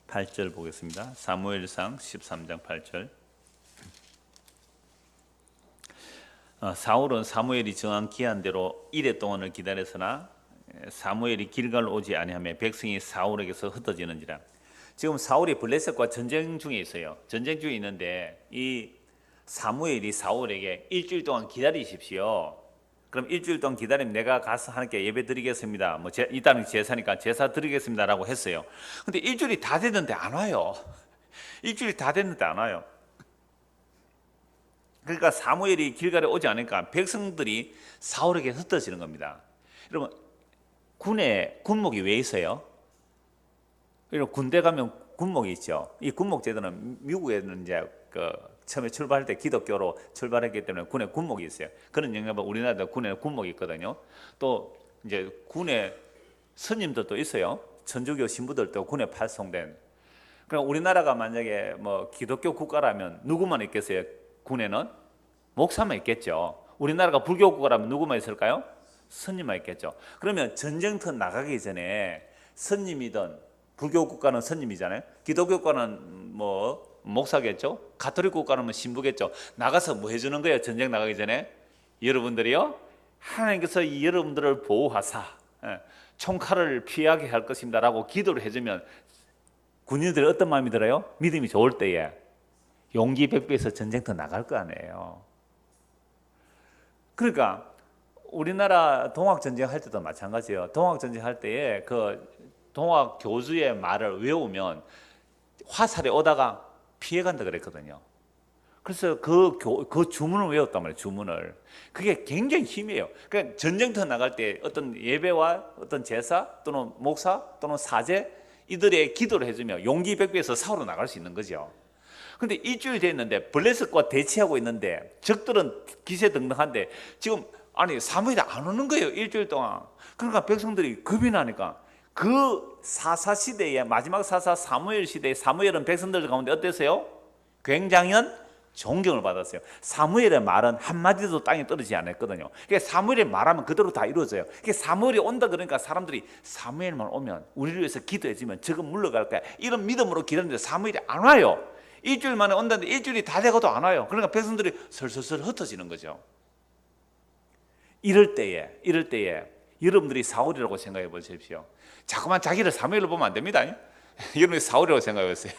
팔절 보겠습니다. 사무엘상 13장 8절. 사울은 사무엘이 정한 기한대로 이레 동안을 기다렸으나 사무엘이 길갈로 오지 아니하며 백성이 사울에게서 흩어지는지라. 지금 사울이 블레셋과 전쟁 중에 있어요. 전쟁 중에 있는데 이 사무엘이 사울에게 일주일 동안 기다리십시오. 그럼 일주일 동안 기다리면 내가 가서 하나님께 예배 드리겠습니다. 뭐 이 땅은 제사니까 제사 드리겠습니다라고 했어요. 근데 일주일이 다 됐는데 안 와요. 일주일이 다 됐는데 안 와요. 그러니까 사무엘이 길갈에 오지 않으니까 백성들이 사울에게 흩어지는 겁니다. 여러분 군목이 왜 있어요? 여러분 군대 가면 군목이 있죠. 이 군목 제도는 미국에는 이제 처음에 출발할 때 기독교로 출발했기 때문에 군에 군목이 있어요. 그런 영향을 우리나라도 군에 군목이 있거든요. 또 이제 군에 스님들도 있어요. 천주교 신부들도 군에 파송된. 그럼 우리나라가 만약에 뭐 기독교 국가라면 누구만 있겠어요? 군에는 목사만 있겠죠. 우리나라가 불교 국가라면 누구만 있을까요? 스님만 있겠죠. 그러면 전쟁터 나가기 전에 스님이든 불교 국가는 스님이잖아요. 기독교 국가는 뭐 목사겠죠. 가톨릭 국가는 뭐 신부겠죠. 나가서 뭐 해주는 거예요? 전쟁 나가기 전에 여러분들이요 하나님께서 여러분들을 보호하사 총칼을 피하게 할 것입니다 라고 기도를 해주면 군인들이 어떤 마음이 들어요? 믿음이 좋을 때에 용기 백배에서 전쟁터 나갈 거 아니에요. 그러니까 우리나라 동학전쟁 할 때도 마찬가지예요. 동학전쟁 할 때에 그 동학 교주의 말을 외우면 화살이 오다가 피해간다 그랬거든요. 그래서 그 주문을 외웠단 말이에요. 주문을. 그게 굉장히 힘이에요. 그러니까 전쟁터 나갈 때 어떤 예배와 어떤 제사 또는 목사 또는 사제 이들의 기도를 해주면 용기 백배에서 싸우러 나갈 수 있는 거죠. 근데 일주일 됐는데 블레셋과 대치하고 있는데 적들은 기세등등한데 지금 아니 사무엘이 안 오는 거예요. 일주일 동안. 그러니까 백성들이 겁이 나니까 그 사사 시대에 마지막 사사 사무엘 시대에 사무엘은 백성들 가운데 어땠어요? 굉장히 존경을 받았어요. 사무엘의 말은 한마디도 땅에 떨어지지 않았거든요. 그러니까 사무엘의 말하면 그대로 다 이루어져요. 그러니까 사무엘이 온다 그러니까 사람들이 사무엘만 오면 우리를 위해서 기도해주면 저거 물러갈 거야 이런 믿음으로 기다리는데 사무엘이 안 와요. 일주일 만에 온다는데 일주일이 다 돼가도 안 와요. 그러니까 백성들이 설설설 흩어지는 거죠. 이럴 때에 여러분들이 사울이라고 생각해 보십시오. 자꾸만 자기를 사무엘로 보면 안 됩니다. 여러분이 사울이라고 생각해 보세요.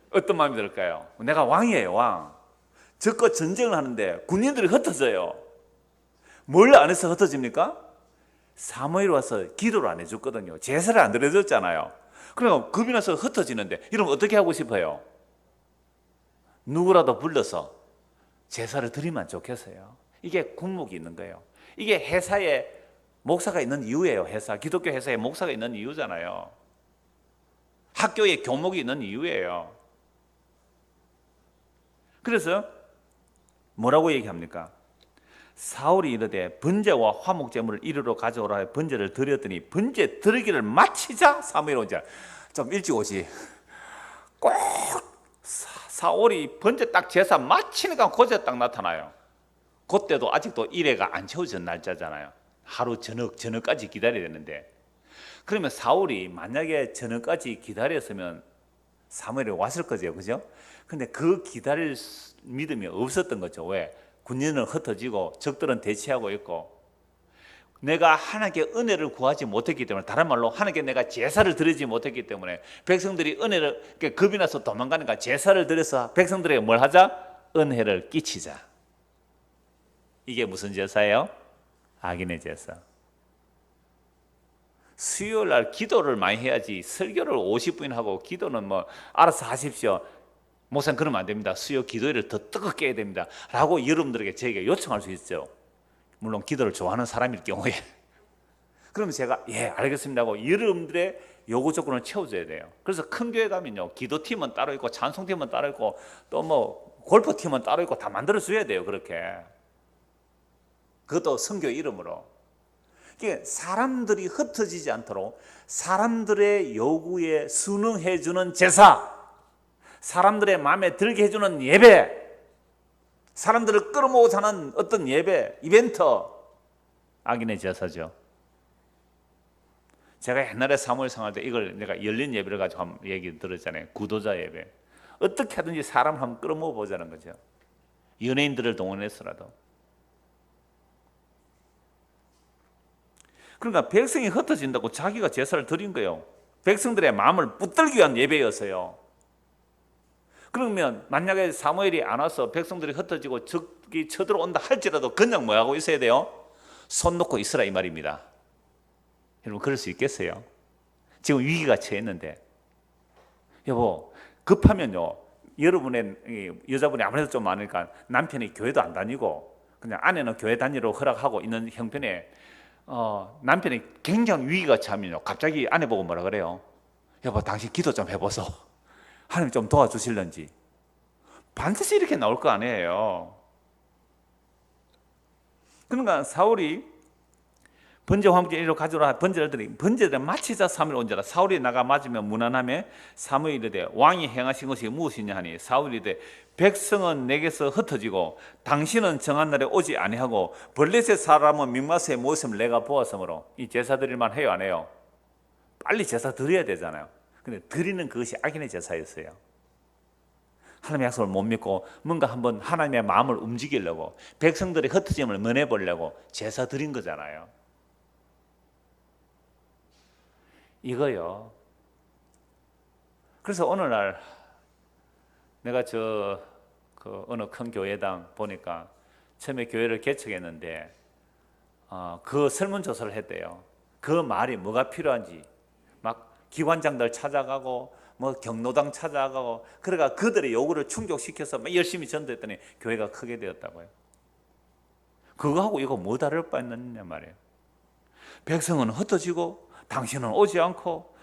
어떤 마음이 들까요? 내가 왕이에요, 왕. 적과 전쟁을 하는데 군인들이 흩어져요. 뭘 안 해서 흩어집니까? 사무엘 와서 기도를 안 해줬거든요. 제사를 안 드려줬잖아요. 그럼 겁이 나서 흩어지는데 여러분 어떻게 하고 싶어요? 누구라도 불러서 제사를 드리면 좋겠어요. 이게 군목이 있는 거예요. 이게 회사에 목사가 있는 이유예요. 기독교 회사에 목사가 있는 이유잖아요. 학교에 교목이 있는 이유예요. 그래서 뭐라고 얘기합니까? 사울이 이르되 번제와 화목제물을 이리로 가져오라 번제를 드렸더니 번제 드리기를 마치자 사무엘 오자. 좀 일찍 오지. 꼭 사울이 번제 딱 제사 마치니까 거제 딱 나타나요. 그때도 아직도 일회가 안 채워진 날짜잖아요. 하루 저녁까지 기다려야 되는데, 그러면 사울이 만약에 저녁까지 기다렸으면 사무엘이 왔을 거죠, 그죠? 근데 그 기다릴 믿음이 없었던 거죠. 왜? 군인은 흩어지고 적들은 대치하고 있고, 내가 하나님께 은혜를 구하지 못했기 때문에, 다른 말로 하나님께 내가 제사를 드리지 못했기 때문에 백성들이 은혜를 겁이 나서 도망가니까 제사를 드려서 백성들에게 뭘 하자? 은혜를 끼치자. 이게 무슨 제사예요? 악인의 제사. 수요일 날 기도를 많이 해야지 설교를 50분 하고 기도는 뭐 알아서 하십시오. 목사님 그러면 안 됩니다. 수요 기도회를 더 뜨겁게 해야 됩니다 라고 여러분들에게 저에게 요청할 수 있죠. 물론 기도를 좋아하는 사람일 경우에. 그러면 제가 예 알겠습니다 하고 여러분들의 요구 조건을 채워줘야 돼요. 그래서 큰 교회 가면요, 기도팀은 따로 있고 찬송팀은 따로 있고 또 뭐 골프팀은 따로 있고 다 만들어줘야 돼요. 그렇게. 그것도 선교 이름으로. 사람들이 흩어지지 않도록 사람들의 요구에 순응해주는 제사, 사람들의 마음에 들게 해주는 예배, 사람들을 끌어모으고자 하는 어떤 예배, 이벤트, 악인의 제사죠. 제가 옛날에 사무엘 상할 때 이걸 내가 열린 예배를 가지고 한번 얘기 들었잖아요. 구도자 예배. 어떻게 하든지 사람을 한번 끌어모아 보자는 거죠. 연예인들을 동원해서라도. 그러니까 백성이 흩어진다고 자기가 제사를 드린 거예요. 백성들의 마음을 붙들기 위한 예배였어요. 그러면 만약에 사무엘이 안 와서 백성들이 흩어지고 적이 쳐들어온다 할지라도 그냥 뭐 하고 있어야 돼요? 손 놓고 있으라 이 말입니다. 여러분 그럴 수 있겠어요? 지금 위기가 처했는데, 여보 급하면요, 여러분의 여자분이 아무래도 좀 많으니까 남편이 교회도 안 다니고 그냥 아내는 교회 다니러 허락하고 있는 형편에 남편이 굉장히 위기가 처하면요, 갑자기 아내 보고 뭐라 그래요? 여보 당신 기도 좀 해보소. 하나님 좀 도와주실런지. 반드시 이렇게 나올 거 아니에요. 그러니까 사울이 번제 화목제로 가져라 번제를 드리, 번제를 마치자 사무엘 온지라. 사울이 나가 맞으면 무난함에 사무엘이 이르되 왕이 행하신 것이 무엇이냐 하니 사울이 이르되 백성은 내게서 흩어지고 당신은 정한 날에 오지 아니하고 블레셋 사람은 mik마스에 모였음을 내가 보았으므로. 이 제사 드릴만 해요 안 해요? 빨리 제사 드려야 되잖아요. 근데 드리는 그것이 악인의 제사였어요. 하나님의 약속을 못 믿고 뭔가 한번 하나님의 마음을 움직이려고, 백성들의 흩어짐을 면해보려고 제사 드린 거잖아요. 이거요. 그래서 어느 날 내가 어느 큰 교회당 보니까 처음에 교회를 개척했는데 그 설문조사를 했대요. 그 말이 뭐가 필요한지 막 기관장들 찾아가고 뭐 경로당 찾아가고, 그러니까 그들의 요구를 충족시켜서 막 열심히 전도했더니 교회가 크게 되었다고요. 그거하고 이거 뭐 다를 바 있느냐 말이에요. 백성은 흩어지고 당신은 오지 않고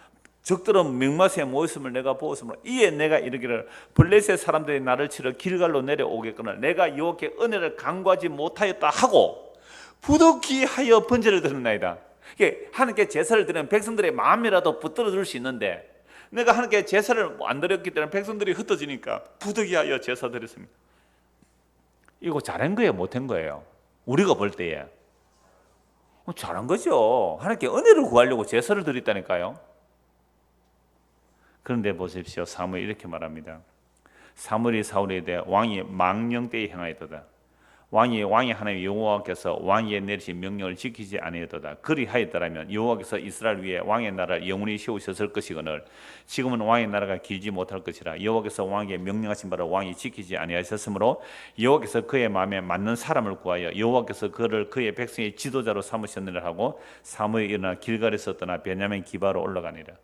적들은 mik마스에 모였음을 내가 보았으므로 이에 내가 이르기를 블레셋 사람들이 나를 치러 길갈로 내려오겠거늘 내가 여호와께 은혜를 간구하지 못하였다 하고 부득이 하여 번제를 드렸나이다. 하나님께 제사를 드리는 백성들의 마음이라도 붙들어 줄 수 있는데, 내가 하나님께 제사를 안 드렸기 때문에 백성들이 흩어지니까 부득이 하여 제사 드렸습니다. 이거 잘한 거예요 못한 거예요? 우리가 볼 때에 잘한 거죠. 하나님께 은혜를 구하려고 제사를 드렸다니까요. 그런데 보십시오. 사무엘이 이렇게 말합니다. 사무엘이 사울에 대해 왕이 망령되이 행하였도다. 왕이 하나님 여호와께서 왕위에 내리신 명령을 지키지 아니하였도다. 그리하였더라면 여호와께서 이스라엘 위에 왕의 나라를 영원히 세우셨을 것이거늘 지금은 왕의 나라가 길지 못할 것이라. 여호와께서 왕에게 명령하신 바를 왕이 지키지 아니하셨으므로 여호와께서 그의 마음에 맞는 사람을 구하여 여호와께서 그를 그의 백성의 지도자로 삼으셨느니라 하고 사무엘이 일어나 길갈에서 떠나 베냐민 기바로 올라가니라.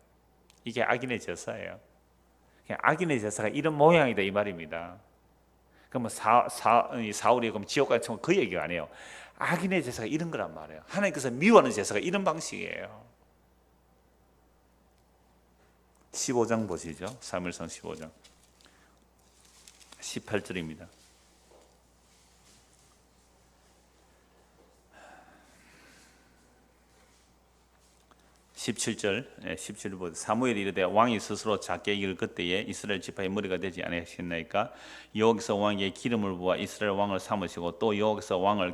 이게 악인의 제사예요. 악인의 제사가 이런 모양이다 이 말입니다. 그러면 사울이 그럼 지옥까지 치면 그 얘기가 아니에요. 악인의 제사가 이런 거란 말이에요. 하나님께서 미워하는 제사가 이런 방식이에요. 15장 보시죠. 사무엘상 15장 18절입니다. 17절, 17절 사무엘이 이르되 왕이 스스로 작게 이길 그때에 이스라엘 지파의 머리가 되지 아니하셨나이까. 여호와께서 왕에게 기름을 부어 이스라엘 왕을 삼으시고 또 여호와께서 왕을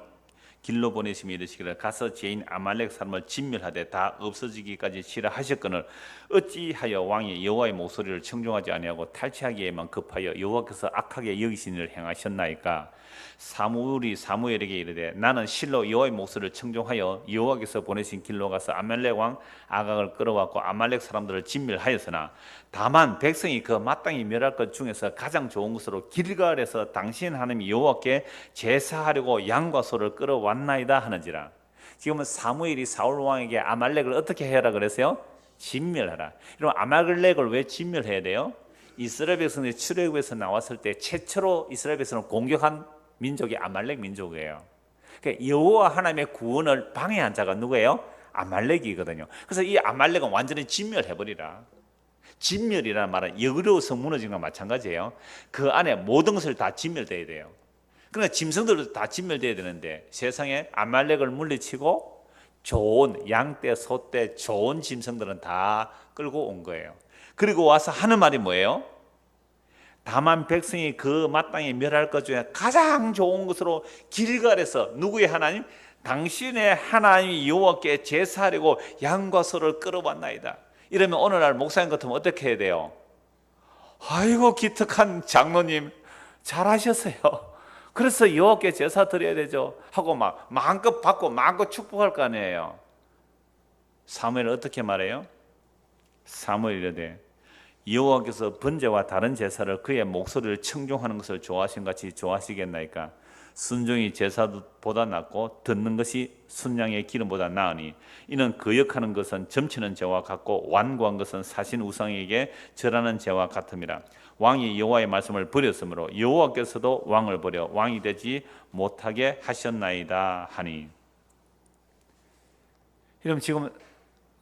길로 보내심이 이르시기를 가서 죄인 아말렉 사람을 진멸하되 다 없어지기까지 치라 하셨거늘 어찌하여 왕이 여호와의 목소리를 청종하지 아니하고 탈취하기에만 급하여 여호와께서 악하게 여기신 일을 행하셨나이까. 사무엘에게 이르되 나는 실로 여호와의 목소리를 청종하여 여호와께서 보내신 길로 가서 아말렉 왕 아각을 끌어왔고 아말렉 사람들을 진멸하였으나 다만 백성이 그 마땅히 멸할 것 중에서 가장 좋은 것으로 길갈에서 당신 하나님 여호와께 제사하려고 양과 소를 끌어왔나이다 하는지라. 지금은 사무엘이 사울 왕에게 아말렉을 어떻게 해라 그랬어요? 진멸하라. 그럼 아말렉을 왜 진멸해야 돼요? 이스라엘 백성들이 출애굽에서 나왔을 때 최초로 이스라엘 백성을 공격한 민족이 아말렉 민족이에요. 그러니까 여호와 하나님의 구원을 방해한 자가 누구예요? 아말렉이거든요. 그래서 이 아말렉은 완전히 진멸해버리라. 진멸이라는 말은 여리고성 무너진 것과 마찬가지예요. 그 안에 모든 것을 다 진멸돼야 돼요. 그러니까 짐승들도 다 진멸돼야 되는데 세상에 아말렉을 물리치고 좋은 양떼, 소떼, 좋은 짐승들은 다 끌고 온 거예요. 그리고 와서 하는 말이 뭐예요? 다만 백성이 그 마땅히 멸할 것 중에 가장 좋은 것으로 길갈에서 누구의 하나님? 당신의 하나님 여호와께 제사하려고 양과 소를 끌어왔나이다. 이러면 오늘날 목사님 같으면 어떻게 해야 돼요? 아이고 기특한 장로님 잘하셨어요. 그래서 여호와께 제사 드려야 되죠 하고 막 마음껏 받고 마음껏 축복할 거 아니에요. 사무엘은 어떻게 말해요? 사무엘이 이르되 여호와께서 번제와 다른 제사를 그의 목소리를 청종하는 것을 좋아하신 같이 좋아하시겠나이까. 순종이 제사보다 낫고 듣는 것이 순양의 기름보다 나으니 이는 거역하는 것은 점치는 죄와 같고 완고한 것은 사신 우상에게 절하는 죄와 같음이라. 왕이 여호와의 말씀을 버렸으므로 여호와께서도 왕을 버려 왕이 되지 못하게 하셨나이다 하니. 그럼 지금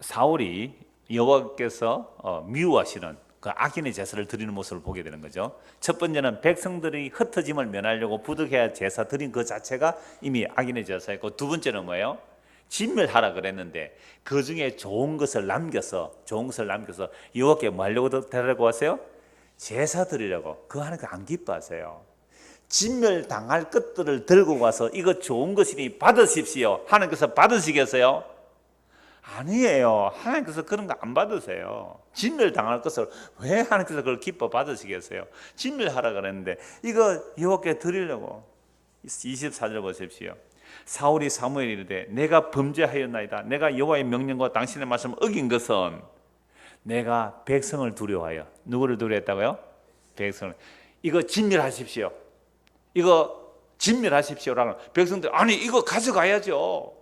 사울이 여호와께서 미워하시는 그 악인의 제사를 드리는 모습을 보게 되는 거죠. 첫 번째는 백성들이 흩어짐을 면하려고 부득이한 제사 드린 그 자체가 이미 악인의 제사였고, 두 번째는 뭐예요? 진멸하라 그랬는데 그 중에 좋은 것을 남겨서 여호와께 뭐 하려고 데리고 왔어요? 제사 드리려고. 그거 하니까 안 기뻐하세요. 진멸당할 것들을 들고 와서 이거 좋은 것이니 받으십시오. 하나님께서 받으시겠어요? 아니에요. 하나님께서 그런 거 안 받으세요. 진멸당할 것을 왜 하나님께서 그걸 기뻐 받으시겠어요? 진멸하라 그랬는데 이거 여호와께 드리려고. 24절 보십시오. 사울이 사무엘이 이르되 내가 범죄하였나이다. 내가 여호와의 명령과 당신의 말씀을 어긴 것은 내가 백성을 두려워하여. 누구를 두려워했다고요? 백성을. 이거 진멸하십시오. 이거 진멸하십시오라는. 백성들 아니 이거 가져가야죠.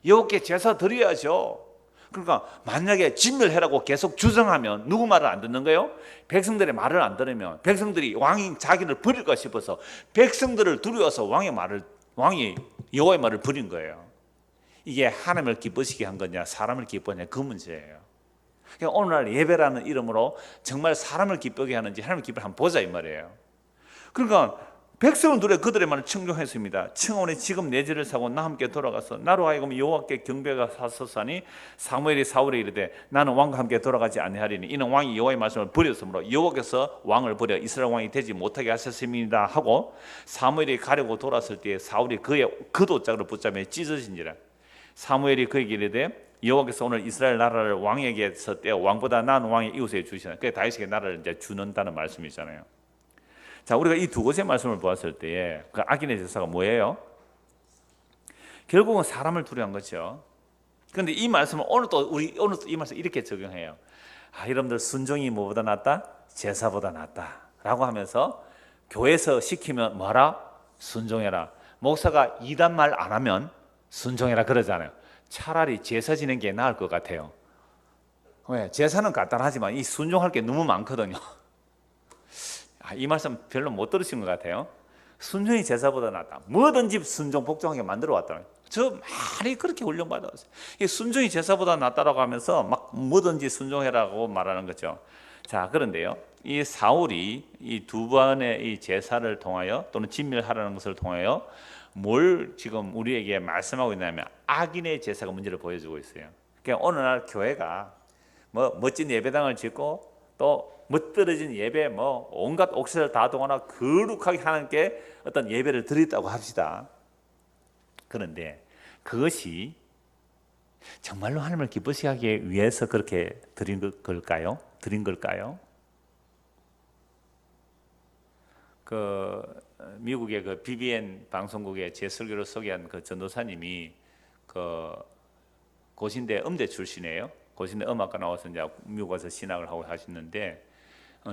여호와께 제사 드려야죠. 그러니까 만약에 진멸해라고 계속 주장하면 누구 말을 안 듣는 거예요? 백성들의 말을 안 들으면 백성들이 왕이 자기를 버릴까 싶어서 백성들을 두려워서 왕이 여호와의 말을 버린 거예요. 이게 하나님을 기쁘시게 한 거냐 사람을 기쁘냐 그 문제예요. 그러니까 오늘날 예배라는 이름으로 정말 사람을 기쁘게 하는지 하나님을 기쁘게 한번 보자 이 말이에요. 그러니까 백성은 두려 그들의 말을 청종했습니다. 청원이 지금 내 죄를 사고 나 함께 돌아가서 나로 하여금 여호와께 경배가 사소사니. 사무엘이 사울에 이르되 나는 왕과 함께 돌아가지 아니하리니 이는 왕이 여호와의 말씀을 버렸으므로 여호와께서 왕을 버려 이스라엘 왕이 되지 못하게 하셨습니다 하고, 사무엘이 가려고 돌았을 때에 사울이 그의 겉옷장을 붙잡아 찢어진지라. 사무엘이 그에게 이르되 여호와께서 오늘 이스라엘 나라를 왕에게서 떼어 왕보다 나은 왕의 이웃에 주시나. 그게 다윗에게 나라를 이제 주는다는 말씀이잖아요. 자, 우리가 이 두 곳의 말씀을 보았을 때에 그 악인의 제사가 뭐예요? 결국은 사람을 두려운 거죠. 그런데 이 말씀을 오늘 또 이 말씀 이렇게 적용해요. 여러분들 순종이 뭐보다 낫다? 제사보다 낫다라고 하면서 교회에서 시키면 뭐라? 순종해라. 목사가 이단 말 안 하면 순종해라 그러잖아요. 차라리 제사 지는 게 나을 것 같아요. 왜? 제사는 간단하지만 이 순종할 게 너무 많거든요. 이 말씀 별로 못 들으신 것 같아요. 순종이 제사보다 낫다. 뭐든지 순종 복종하게 만들어 왔다. 저 많이 그렇게 훈련받았어요. 순종이 제사보다 낫다라고 하면서 막 뭐든지 순종해라고 말하는 거죠. 자, 그런데요, 이 사울이 이 두 번의 이 제사를 통하여 또는 진멸하라는 것을 통하여 뭘 지금 우리에게 말씀하고 있냐면 악인의 제사가 문제를 보여주고 있어요. 그러니까 오늘날 교회가 뭐 멋진 예배당을 짓고 또 멋들어진 예배 뭐 온갖 옥새를 다 동원하고 거룩하게 하나님께 어떤 예배를 드렸다고 합시다. 그런데 그것이 정말로 하나님을 기쁘시게 하기 위해서 그렇게 드린 걸까요? 그 미국의 그 BBN 방송국에 제 설교를 소개한 그 전도사님이 그 고신대 음대 출신이에요. 고신대 음악과 나와서 이제 미국 와서 신학을 하고 하시는데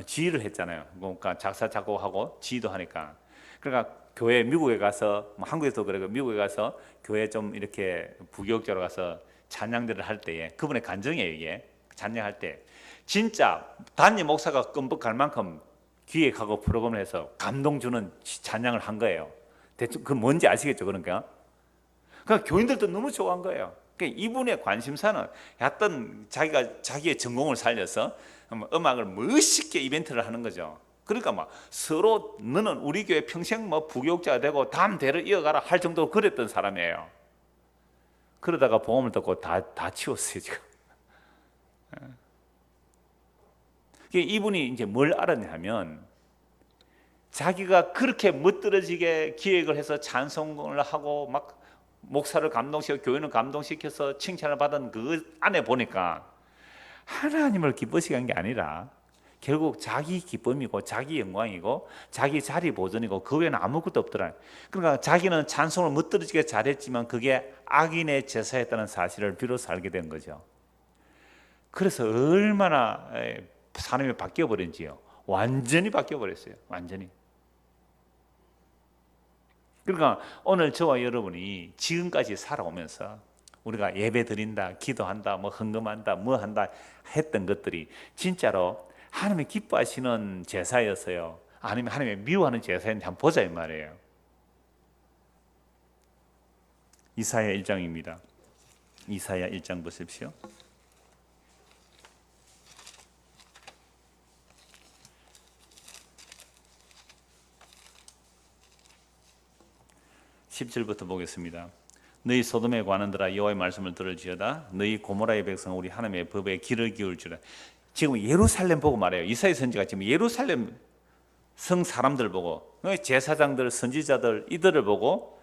지휘를 했잖아요. 그러니까 작사 작곡하고 지휘도 하니까. 그러니까 교회 미국에 가서 뭐 한국에서도 그러고 미국에 가서 교회 좀 이렇게 부교육자로 가서 찬양들을 할 때에 그분의 간증이에요. 이게 찬양할 때 진짜 단임 목사가 끔뻑 갈 만큼 기획하고 프로그램을 해서 감동 주는 찬양을 한 거예요. 대충 그 뭔지 아시겠죠? 그러니까 교인들도 너무 좋아한 거예요. 그러니까 이분의 관심사는 어떤 자기의 전공을 살려서 음악을 멋있게 이벤트를 하는 거죠. 그러니까 막 서로 너는 우리 교회 평생 뭐 부교육자가 되고 다음 대를 이어가라 할 정도로 그랬던 사람이에요. 그러다가 복음을 듣고 다 치웠어요 지금. 이분이 이제 뭘 알았냐면 자기가 그렇게 멋들어지게 기획을 해서 찬송을 하고 막 목사를 감동시켜 교회는 감동시켜서 칭찬을 받은 그 안에 보니까 하나님을 기쁘시게 한 게 아니라 결국 자기 기쁨이고 자기 영광이고 자기 자리 보존이고 그 외에는 아무것도 없더라. 그러니까 자기는 찬송을 멋들어지게 잘했지만 그게 악인의 제사였다는 사실을 비로소 알게 된 거죠. 그래서 얼마나 사람이 바뀌어버린지요. 완전히 바뀌어버렸어요. 완전히. 그러니까 오늘 저와 여러분이 지금까지 살아오면서 우리가 예배 드린다, 기도한다, 뭐 헌금한다, 뭐 한다 했던 것들이 진짜로 하나님이 기뻐하시는 제사였어요? 아니면 하나님이 미워하는 제사였는지 한번 보자 이 말이에요. 이사야 1장입니다. 이사야 1장 보십시오. 10절부터 보겠습니다. 너희 소돔에 관한들아 여호와의 말씀을 들을지어다. 너희 고모라의 백성 우리 하나님의 법에 귀를 기울지라. 지금 예루살렘 보고 말해요. 이사야 선지가 지금 예루살렘 성 사람들 보고 제사장들 선지자들 이들을 보고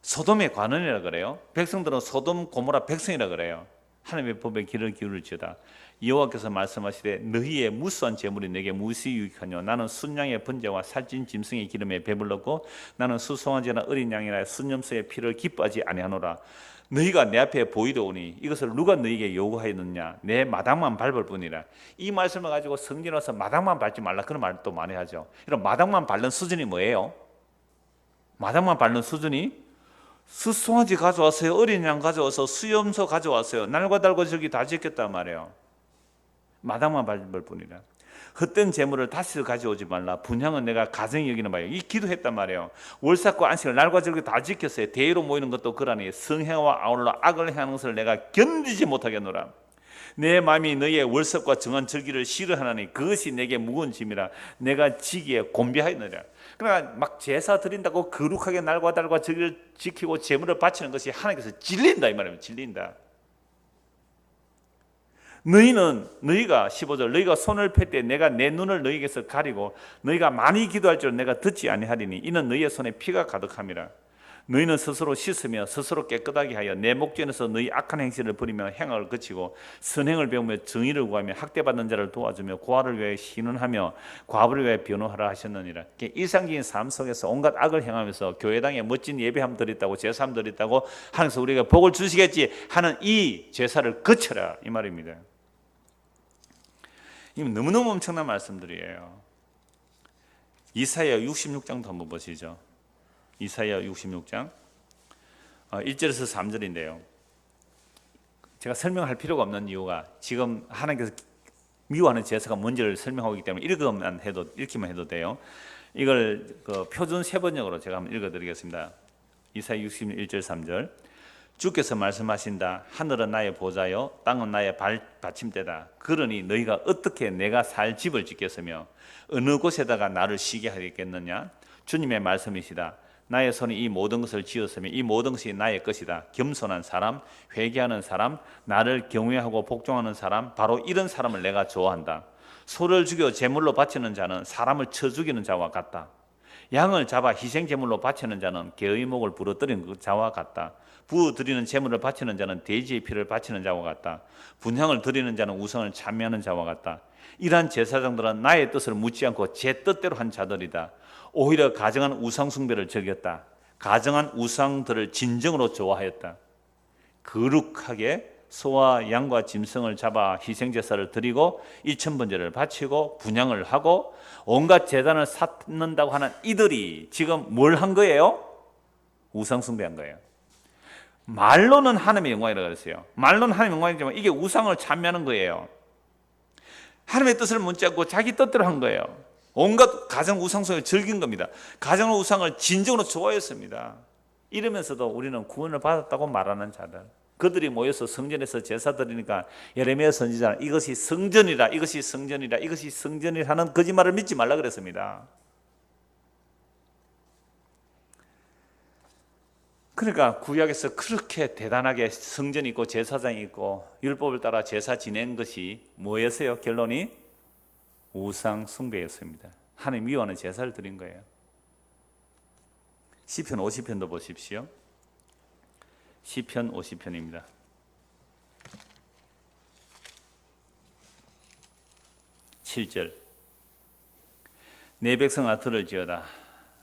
소돔의 관원이라 그래요. 백성들은 소돔 고모라 백성이라 그래요. 하나님의 법에 귀를 기울지어다. 여호와께서 말씀하시되 너희의 무수한 재물이 내게 무엇이 유익하뇨. 나는 순양의 번제와 살찐 짐승의 기름에 배불렀고 나는 수송아지나 어린 양이나 순염소의 피를 기뻐하지 아니하노라. 너희가 내 앞에 보이려오니 이것을 누가 너희에게 요구하였느냐. 내 마당만 밟을 뿐이라. 이 말씀을 가지고 성경에 와서 마당만 밟지 말라 그런 말도 많이 하죠. 이런 마당만 밟는 수준이 뭐예요? 마당만 밟는 수준이 수송아지 가져왔어요. 어린 양 가져와서 수염소 가져왔어요. 날과 달과 저기 다 지켰단 말이에요. 마당만 밟을 뿐이라. 헛된 재물을 다시 가져오지 말라. 분향은 내가 가정이 여기는 바요. 이 기도했단 말이에요. 월삭과 안식을 날과 절기 다 지켰어요. 대의로 모이는 것도 그러니 성행와 아울러 악을 행하는 것을 내가 견디지 못하겠노라. 내 마음이 너희의 월삭과 정한 절기를 싫어하나니 그것이 내게 무거운 짐이라. 내가 지기에 곤비하였느니라. 그러니까 막 제사 드린다고 거룩하게 날과 달과 절기를 지키고 제물을 바치는 것이 하나님께서 질린다 이 말이에요. 질린다. 너희가 15절 너희가 손을 펼 때 내가 내 눈을 너희에게서 가리고 너희가 많이 기도할 줄 내가 듣지 아니하리니 이는 너희의 손에 피가 가득함이라. 너희는 스스로 씻으며 스스로 깨끗하게 하여 내 목전에서 너희 악한 행실을 버리며 행악을 그치고 선행을 배우며 정의를 구하며 학대받는 자를 도와주며 고아를 위하여 신원하며 과부를 위하여 변호하라 하셨느니라. 일상적인 삶 속에서 온갖 악을 행하면서 교회당에 멋진 예배함 드렸다고 제사함 드렸다고 하면서 우리가 복을 주시겠지 하는 이 제사를 거쳐라 이 말입니다. 이건 너무너무 엄청난 말씀들이에요. 이사야 66장도 한번 보시죠. 이사야 66장 1절에서 3절인데요. 제가 설명할 필요가 없는 이유가 지금 하나님께서 미워하는 제사가 뭔지를 설명하기 때문에 읽기만 해도 돼요. 이걸 그 표준 세번역으로 제가 한번 읽어드리겠습니다. 이사야 61절 3절. 주께서 말씀하신다. 하늘은 나의 보좌요 땅은 나의 받침대다. 그러니 너희가 어떻게 내가 살 집을 짓겠으며 어느 곳에다가 나를 쉬게 하겠느냐. 주님의 말씀이시다. 나의 손이 이 모든 것을 지었으며 이 모든 것이 나의 것이다. 겸손한 사람, 회개하는 사람, 나를 경외하고 복종하는 사람, 바로 이런 사람을 내가 좋아한다. 소를 죽여 제물로 바치는 자는 사람을 쳐 죽이는 자와 같다. 양을 잡아 희생 제물로 바치는 자는 개의 목을 부러뜨리는 자와 같다. 부어 드리는 제물을 바치는 자는 돼지의 피를 바치는 자와 같다. 분향을 드리는 자는 우상을 찬미하는 자와 같다. 이러한 제사장들은 나의 뜻을 묻지 않고 제 뜻대로 한 자들이다. 오히려 가정한 우상 숭배를 즐겼다. 가정한 우상들을 진정으로 좋아하였다. 거룩하게 소와 양과 짐승을 잡아 희생제사를 드리고 일천번제를 바치고 분향을 하고 온갖 제단을 쌓는다고 하는 이들이 지금 뭘 한 거예요? 우상 숭배한 거예요. 말로는 하나님의 영광이라고 그랬어요. 말로는 하나님의 영광이지만 이게 우상을 찬미하는 거예요. 하나님의 뜻을 묻지 않고 자기 뜻대로 한 거예요. 온갖 가정 우상숭배를 즐긴 겁니다. 가정 우상을 진정으로 좋아했습니다. 이러면서도 우리는 구원을 받았다고 말하는 자들, 그들이 모여서 성전에서 제사 드리니까 예레미야 선지자는 이것이 성전이라, 이것이 성전이라, 이것이 성전이라 하는 거짓말을 믿지 말라 그랬습니다. 그러니까 구약에서 그렇게 대단하게 성전이 있고 제사장이 있고 율법을 따라 제사 지낸 것이 뭐였어요? 결론이 우상 숭배였습니다. 하나님 미워하는 제사를 드린 거예요. 시편 50편도 보십시오. 시편 50편입니다. 7절. 내 백성아 들을지어다.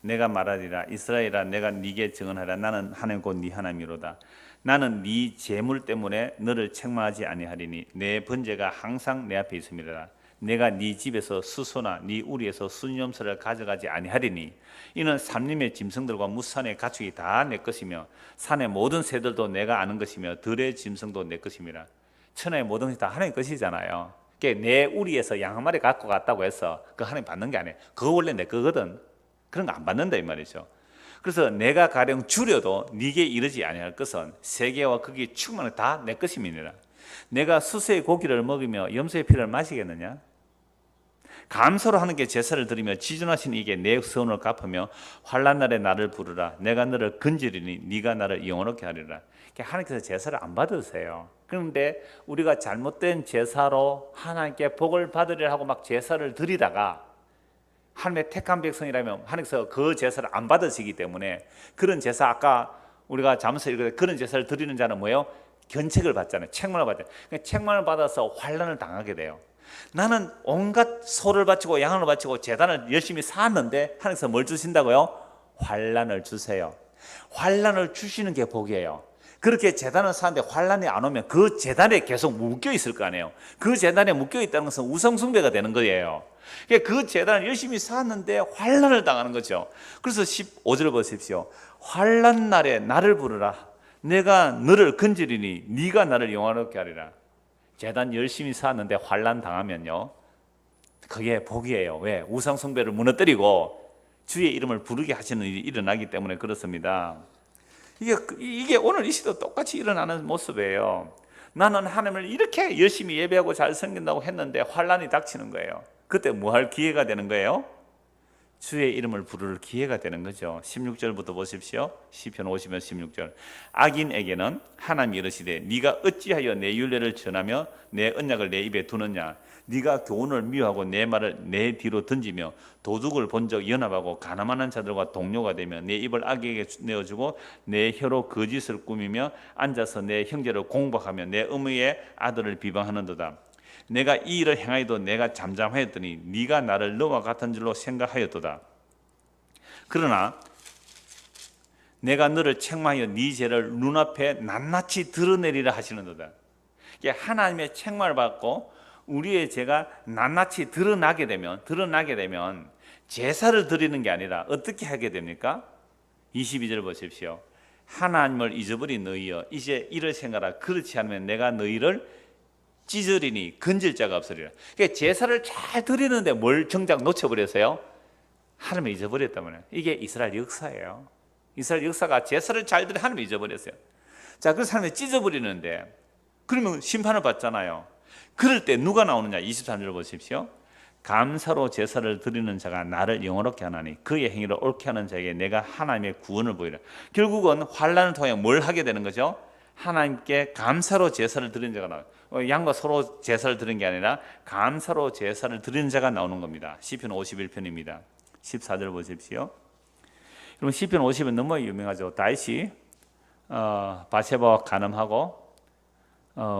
내가 말하리라. 이스라엘아 내가 네게 증언하라. 나는 하나님 곧 네 하나님이로다. 나는 네 재물 때문에 너를 책망하지 아니하리니 내 번제가 항상 내 앞에 있음이라. 내가 네 집에서 수소나 네 우리에서 순염소를 가져가지 아니하리니 이는 산림의 짐승들과 무산의 가축이 다 내 것이며 산의 모든 새들도 내가 아는 것이며 들의 짐승도 내 것임이라. 천하의 모든 것이 다 하나님 것이잖아요. 내 우리에서 양 한 마리 갖고 갔다고 해서 그거 하나님 받는 게 아니에요. 그거 원래 내 거거든. 그런 거 안 받는다 이 말이죠. 그래서 내가 가령 주려도 네게 이르지 아니할 것은 세계와 거기 충만한 다 내 것임이니라. 내가 수새의 고기를 먹으며 염소의 피를 마시겠느냐? 감사로 하는 게 제사를 드리며 지존하신 이게 내 선을 갚으며 환난 날에 나를 부르라. 내가 너를 건지리니 네가 나를 영원하게 하리라. 하나님께서 제사를 안 받으세요. 그런데 우리가 잘못된 제사로 하나님께 복을 받으리라 하고 막 제사를 드리다가 하나님의 택한 백성이라면 하나님께서 그 제사를 안 받으시기 때문에 그런 제사, 아까 우리가 잠언서 읽을 때 그런 제사를 드리는 자는 뭐예요? 견책을 받잖아요. 책망을 받잖아요. 책망을 받아서 환난을 당하게 돼요. 나는 온갖 소를 바치고 양을 바치고 제단을 열심히 쌓았는데 하나님께서 뭘 주신다고요? 환난을 주세요. 환난을 주시는 게 복이에요. 그렇게 제단을 쌓았는데 환난이 안 오면 그 제단에 계속 묶여 있을 거 아니에요. 그 제단에 묶여 있다는 것은 우상 숭배가 되는 거예요. 그 제단을 열심히 쌓았는데 환난을 당하는 거죠. 그래서 15절 보십시오. 환난 날에 나를 부르라. 내가 너를 건지리니 네가 나를 영화롭게 하리라. 제단 열심히 쌓았는데 환난 당하면요, 그게 복이에요. 왜? 우상 숭배를 무너뜨리고 주의 이름을 부르게 하시는 일이 일어나기 때문에 그렇습니다. 이게 오늘 이 시도 똑같이 일어나는 모습이에요. 나는 하나님을 이렇게 열심히 예배하고 잘 섬긴다고 했는데 환난이 닥치는 거예요. 그때 뭐 할 기회가 되는 거예요? 주의 이름을 부를 기회가 되는 거죠. 16절부터 보십시오. 시편 50편 16절. 악인에게는 하나님이 이르시되 네가 어찌하여 내 율례를 전하며 내 언약을 내 입에 두느냐. 네가 교훈을 미워하고 내 말을 내 뒤로 던지며 도둑을 본적 연합하고 가늠하는 자들과 동료가 되며 내 입을 악에게 내어주고 내 혀로 거짓을 꾸미며 앉아서 내 형제를 공박하며 내 어머니의 아들을 비방하는도다. 내가 이 일을 행하여도 내가 잠잠하였더니 네가 나를 너와 같은 줄로 생각하였도다. 그러나 내가 너를 책망하여 네 죄를 눈앞에 낱낱이 드러내리라 하시는도다. 하나님의 책망을 받고 우리의 죄가 낱낱이 드러나게 되면 제사를 드리는 게 아니라 어떻게 하게 됩니까? 22절 보십시오. 하나님을 잊어버린 너희여 이제 이를 생각하라. 그렇지 않으면 내가 너희를 찢으리니 건질 자가 없으리라. 그러니까 제사를 잘 드리는데 뭘 정작 놓쳐버렸어요? 하나님을 잊어버렸다면 이게 이스라엘 역사예요. 이스라엘 역사가 제사를 잘 드려 하나님을 잊어버렸어요. 자, 그래서 하나님을 찢어버리는데 그러면 심판을 받잖아요. 그럴 때 누가 나오느냐? 23절 보십시오. 감사로 제사를 드리는 자가 나를 영원롭게 하나니 그의 행위를 옳게 하는 자에게 내가 하나님의 구원을 보이라. 결국은 환난을 통해 뭘 하게 되는 거죠? 하나님께 감사로 제사를 드리는 자가 나와요. 양과 서로 제사를 드리는 게 아니라 감사로 제사를 드리는 자가 나오는 겁니다. 시편 51편입니다. 14절 보십시오. 여러분 시편 50은 너무 유명하죠. 다윗이 바세바와 간음하고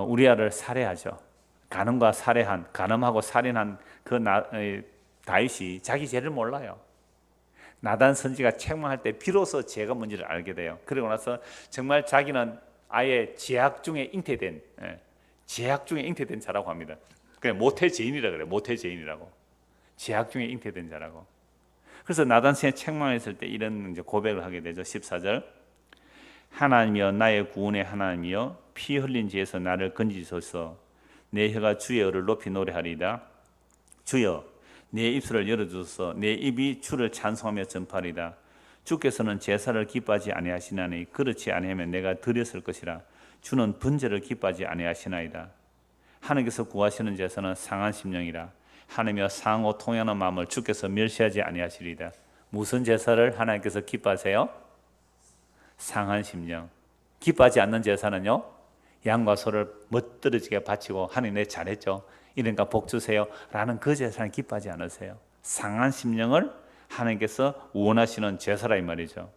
우리아를 살해하죠. 간음하고 살인한 그 다윗이 자기 죄를 몰라요. 나단 선지가 책망할 때 비로소 죄가 뭔지를 알게 돼요. 그리고 나서 정말 자기는 아예 죄악 중에 잉태된 자라고 합니다. 그냥 모태죄인이라 그래요. 모태죄인이라고. 죄악 중에 잉태된 자라고. 그래서 나단 선지가 책망했을 때 이런 고백을 하게 되죠. 14절. 하나님이여 나의 구원의 하나님이여 피 흘린 죄에서 나를 건지소서. 내 혀가 주의 의를 높이 노래하리이다. 주여 내 입술을 열어주소서. 내 입이 주를 찬송하며 전파리이다. 주께서는 제사를 기뻐하지 아니하시나니 그렇지 아니하면 내가 드렸을 것이라. 주는 번제를 기뻐하지 아니하시나이다. 하나님께서 구하시는 제사는 상한 심령이라. 하나님이여 상하고 통하는 마음을 주께서 멸시하지 아니하시리이다. 무슨 제사를 하나님께서 기뻐하세요? 상한 심령. 기뻐하지 않는 제사는요, 양과 소를 멋들어지게 바치고 하나님 내 잘했죠, 이러니까 복 주세요 라는 그 제사는 기뻐하지 않으세요. 상한 심령을 하나님께서 원하시는 제사라 이 말이죠.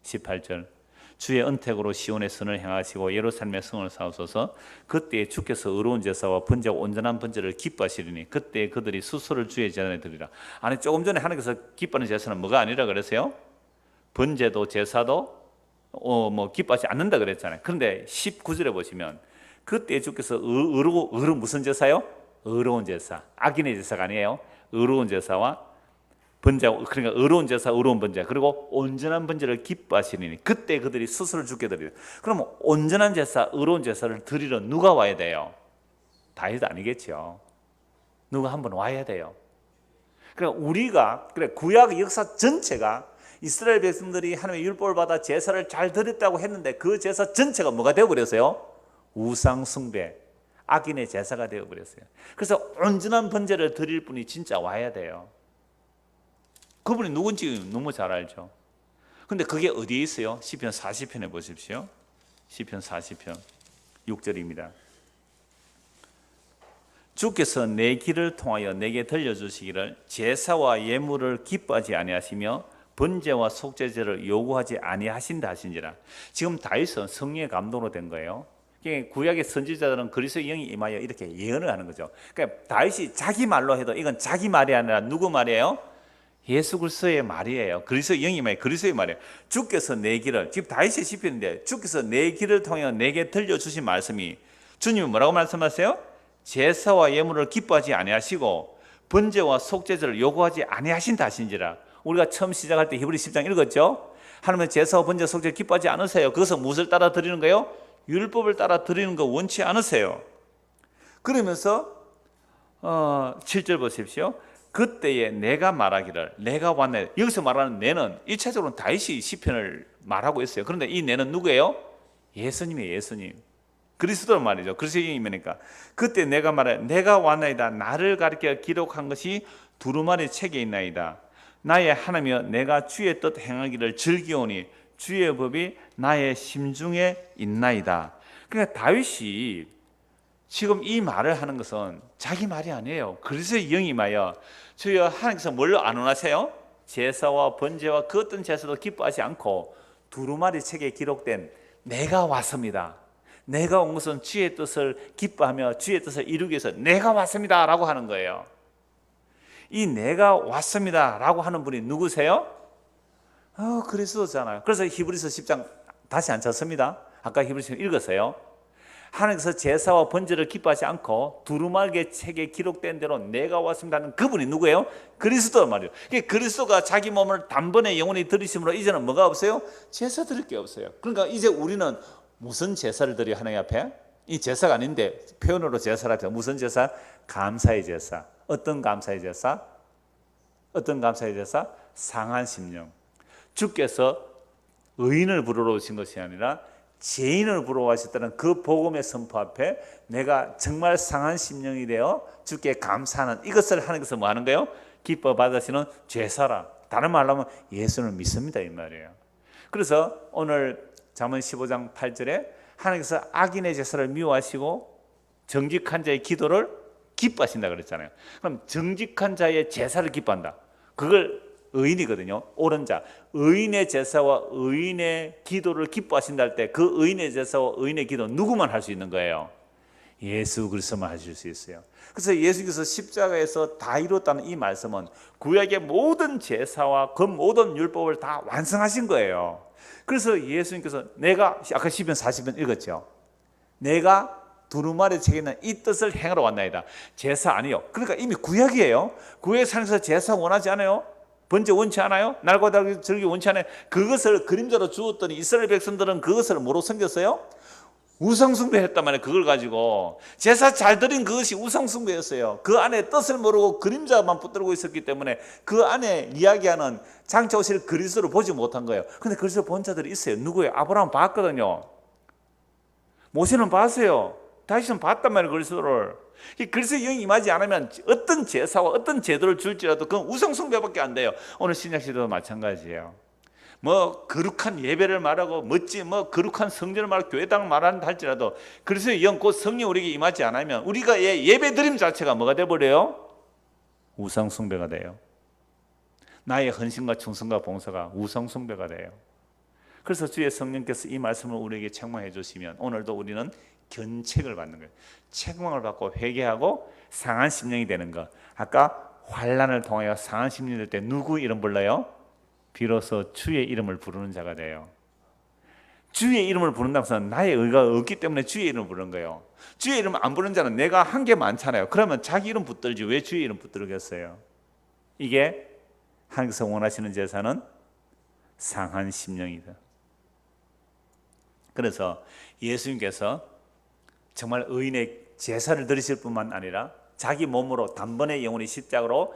18절. 주의 은택으로 시온의 선을 행하시고 예루살렘의 성을 사옵소서. 그때 주께서 의로운 제사와 번제와 온전한 번제를 기뻐하시리니 그때 그들이 수소를 주의 제단에 드리라. 아니 조금 전에 하나님께서 기뻐하는 제사는 뭐가 아니라 그랬어요? 번제도 제사도 기뻐하지 않는다 그랬잖아요. 그런데 19절에 보시면 그때 주께서 의로운 무슨 제사요? 의로운 제사. 악인의 제사가 아니에요. 의로운 제사와 번제, 그러니까 의로운 제사, 의로운 번제, 그리고 온전한 번제를 기뻐하시니 그때 그들이 스스로 주게 드리라. 그럼 온전한 제사, 의로운 제사를 드리러 누가 와야 돼요? 다윗 아니겠죠. 누가 한 번 와야 돼요. 그러니까 우리가 구약 역사 전체가 이스라엘 백성들이 하나님의 율법을 받아 제사를 잘 드렸다고 했는데 그 제사 전체가 뭐가 되어버렸어요? 우상 숭배, 악인의 제사가 되어버렸어요. 그래서 온전한 번제를 드릴 분이 진짜 와야 돼요. 그분이 누군지 너무 잘 알죠. 근데 그게 어디에 있어요? 시편 40편에 보십시오. 시편 40편 6절입니다. 주께서 내 길을 통하여 내게 들려주시기를 제사와 예물을 기뻐하지 아니하시며 번제와 속죄제를 요구하지 아니하신다 하신지라. 지금 다윗은 성령의 감동으로 된 거예요. 구약의 선지자들은 그리스도의 영이 임하여 이렇게 예언을 하는 거죠. 그러니까 다윗이 자기 말로 해도 이건 자기 말이 아니라 누구 말이에요? 예수 그리스도의 말이에요. 그리스도의 영이 임하여 그리스도의 말이에요. 주께서 내 길을, 지금 다윗의 시편인데 주께서 내 길을 통하여 내게 들려주신 말씀이, 주님이 뭐라고 말씀하세요? 제사와 예물을 기뻐하지 아니하시고 번제와 속죄제를 요구하지 아니하신다 하신지라. 우리가 처음 시작할 때 히브리 10장 읽었죠? 하나님은 제사와 번제, 속죄를 기뻐하지 않으세요. 그것은 무엇을 따라 드리는 거예요? 율법을 따라 드리는 거 원치 않으세요. 그러면서 7절 보십시오. 그때에 내가 말하기를 내가 왔네. 여기서 말하는 내는 1차적으로는 다윗이 시편을 말하고 있어요. 그런데 이 내는 누구예요? 예수님이에요. 예수님. 그리스도 말이죠. 그리스도님이니까. 그때 내가 말해 내가 왔나이다. 나를 가리켜 기록한 것이 두루마리 책에 있나이다. 나의 하나님이여 내가 주의 뜻 행하기를 즐기오니 주의 법이 나의 심중에 있나이다. 그러니까 다윗이 지금 이 말을 하는 것은 자기 말이 아니에요. 그리스도의 영이 임하여 주여 하나님께서 뭘 안 원하세요? 제사와 번제와 그 어떤 제사도 기뻐하지 않고 두루마리 책에 기록된 내가 왔습니다. 내가 온 것은 주의 뜻을 기뻐하며 주의 뜻을 이루기 위해서 내가 왔습니다 라고 하는 거예요. 이 내가 왔습니다 라고 하는 분이 누구세요? 그리스도잖아요. 그래서 히브리서 10장 다시 안 쳤습니다. 아까 히브리서 읽었어요. 하나님께서 제사와 번제를 기뻐하지 않고 두루마리 책에 기록된 대로 내가 왔습니다는 그분이 누구예요? 그리스도 말이에요. 그리스도가 자기 몸을 단번에 영원히 들이심으로 이제는 뭐가 없어요? 제사 드릴 게 없어요. 그러니까 이제 우리는 무슨 제사를 드려요? 하나님 앞에? 이 제사가 아닌데 표현으로 제사라 해요. 무슨 제사? 감사의 제사. 어떤 감사의 제사? 어떤 감사의 제사? 상한 심령. 주께서 의인을 부르러 오신 것이 아니라 죄인을 부러워하셨다는 그 복음의 선포 앞에 내가 정말 상한 심령이 되어 주께 감사하는 이것을 하나님께서 뭐 하는 거예요? 기뻐 받으시는 죄사라. 다른 말로 하면 예수를 믿습니다 이 말이에요. 그래서 오늘 잠언 15장 8절에 하나님께서 악인의 제사를 미워하시고 정직한 자의 기도를 기뻐하신다 그랬잖아요. 그럼 정직한 자의 제사를 기뻐한다. 그걸 의인이거든요. 옳은 자. 의인의 제사와 의인의 기도를 기뻐하신다 할 때 그 의인의 제사와 의인의 기도는 누구만 할 수 있는 거예요? 예수 그리스도만 하실 수 있어요. 그래서 예수께서 십자가에서 다 이뤘다는 이 말씀은 구약의 모든 제사와 그 모든 율법을 다 완성하신 거예요. 그래서 예수님께서 내가 아까 10편 40편 읽었죠. 내가 두루마리 책에 있는 이 뜻을 행하러 왔나이다. 제사 아니요. 그러니까 이미 구약이에요. 구약의 삶에서 제사 원하지 않아요? 번제 원치 않아요? 날과 달기 절기 원치 않아요? 그것을 그림자로 주었더니 이스라엘 백성들은 그것을 뭐로 섬겼어요? 우상숭배했단 말이에요. 그걸 가지고 제사 잘 드린 그것이 우상숭배였어요. 그 안에 뜻을 모르고 그림자만 붙들고 있었기 때문에 그 안에 이야기하는 장차 오실 그리스도를 보지 못한 거예요. 근데 그리스도 본 자들이 있어요. 누구예요? 아브라함 봤거든요. 모세는 봤어요. 다시는 봤단 말이에요. 그리스도를. 그리스도의 영이 임하지 않으면 어떤 제사와 어떤 제도를 줄지라도 그건 우상숭배밖에 안 돼요. 오늘 신약시대도 마찬가지예요. 뭐 거룩한 예배를 말하고 멋진 뭐 거룩한 성전을 말하고 교회당 말한다 할지라도 그리스도의 영 곧 성령 우리에게 임하지 않으면 우리가 예배 드림 자체가 뭐가 돼버려요? 우상숭배가 돼요. 나의 헌신과 충성과 봉사가 우상숭배가 돼요. 그래서 주의 성령께서 이 말씀을 우리에게 책망해 주시면 오늘도 우리는 견책을 받는 거예요. 책망을 받고 회개하고 상한 심령이 되는 것. 아까 환난을 통하여 상한 심령이 될 때 누구 이름 불러요? 비로소 주의 이름을 부르는 자가 돼요. 주의 이름을 부른다고 해서 나의 의가 없기 때문에 주의 이름을 부르는 거예요. 주의 이름 안 부르는 자는 내가 한 게 많잖아요. 그러면 자기 이름 붙들지 왜 주의 이름 붙들겠어요? 이게 하나님께서 원하시는 제사는 상한 심령이다. 그래서 예수님께서 정말 의인의 제사를 드리실 뿐만 아니라 자기 몸으로 단번에 영원히 십자가로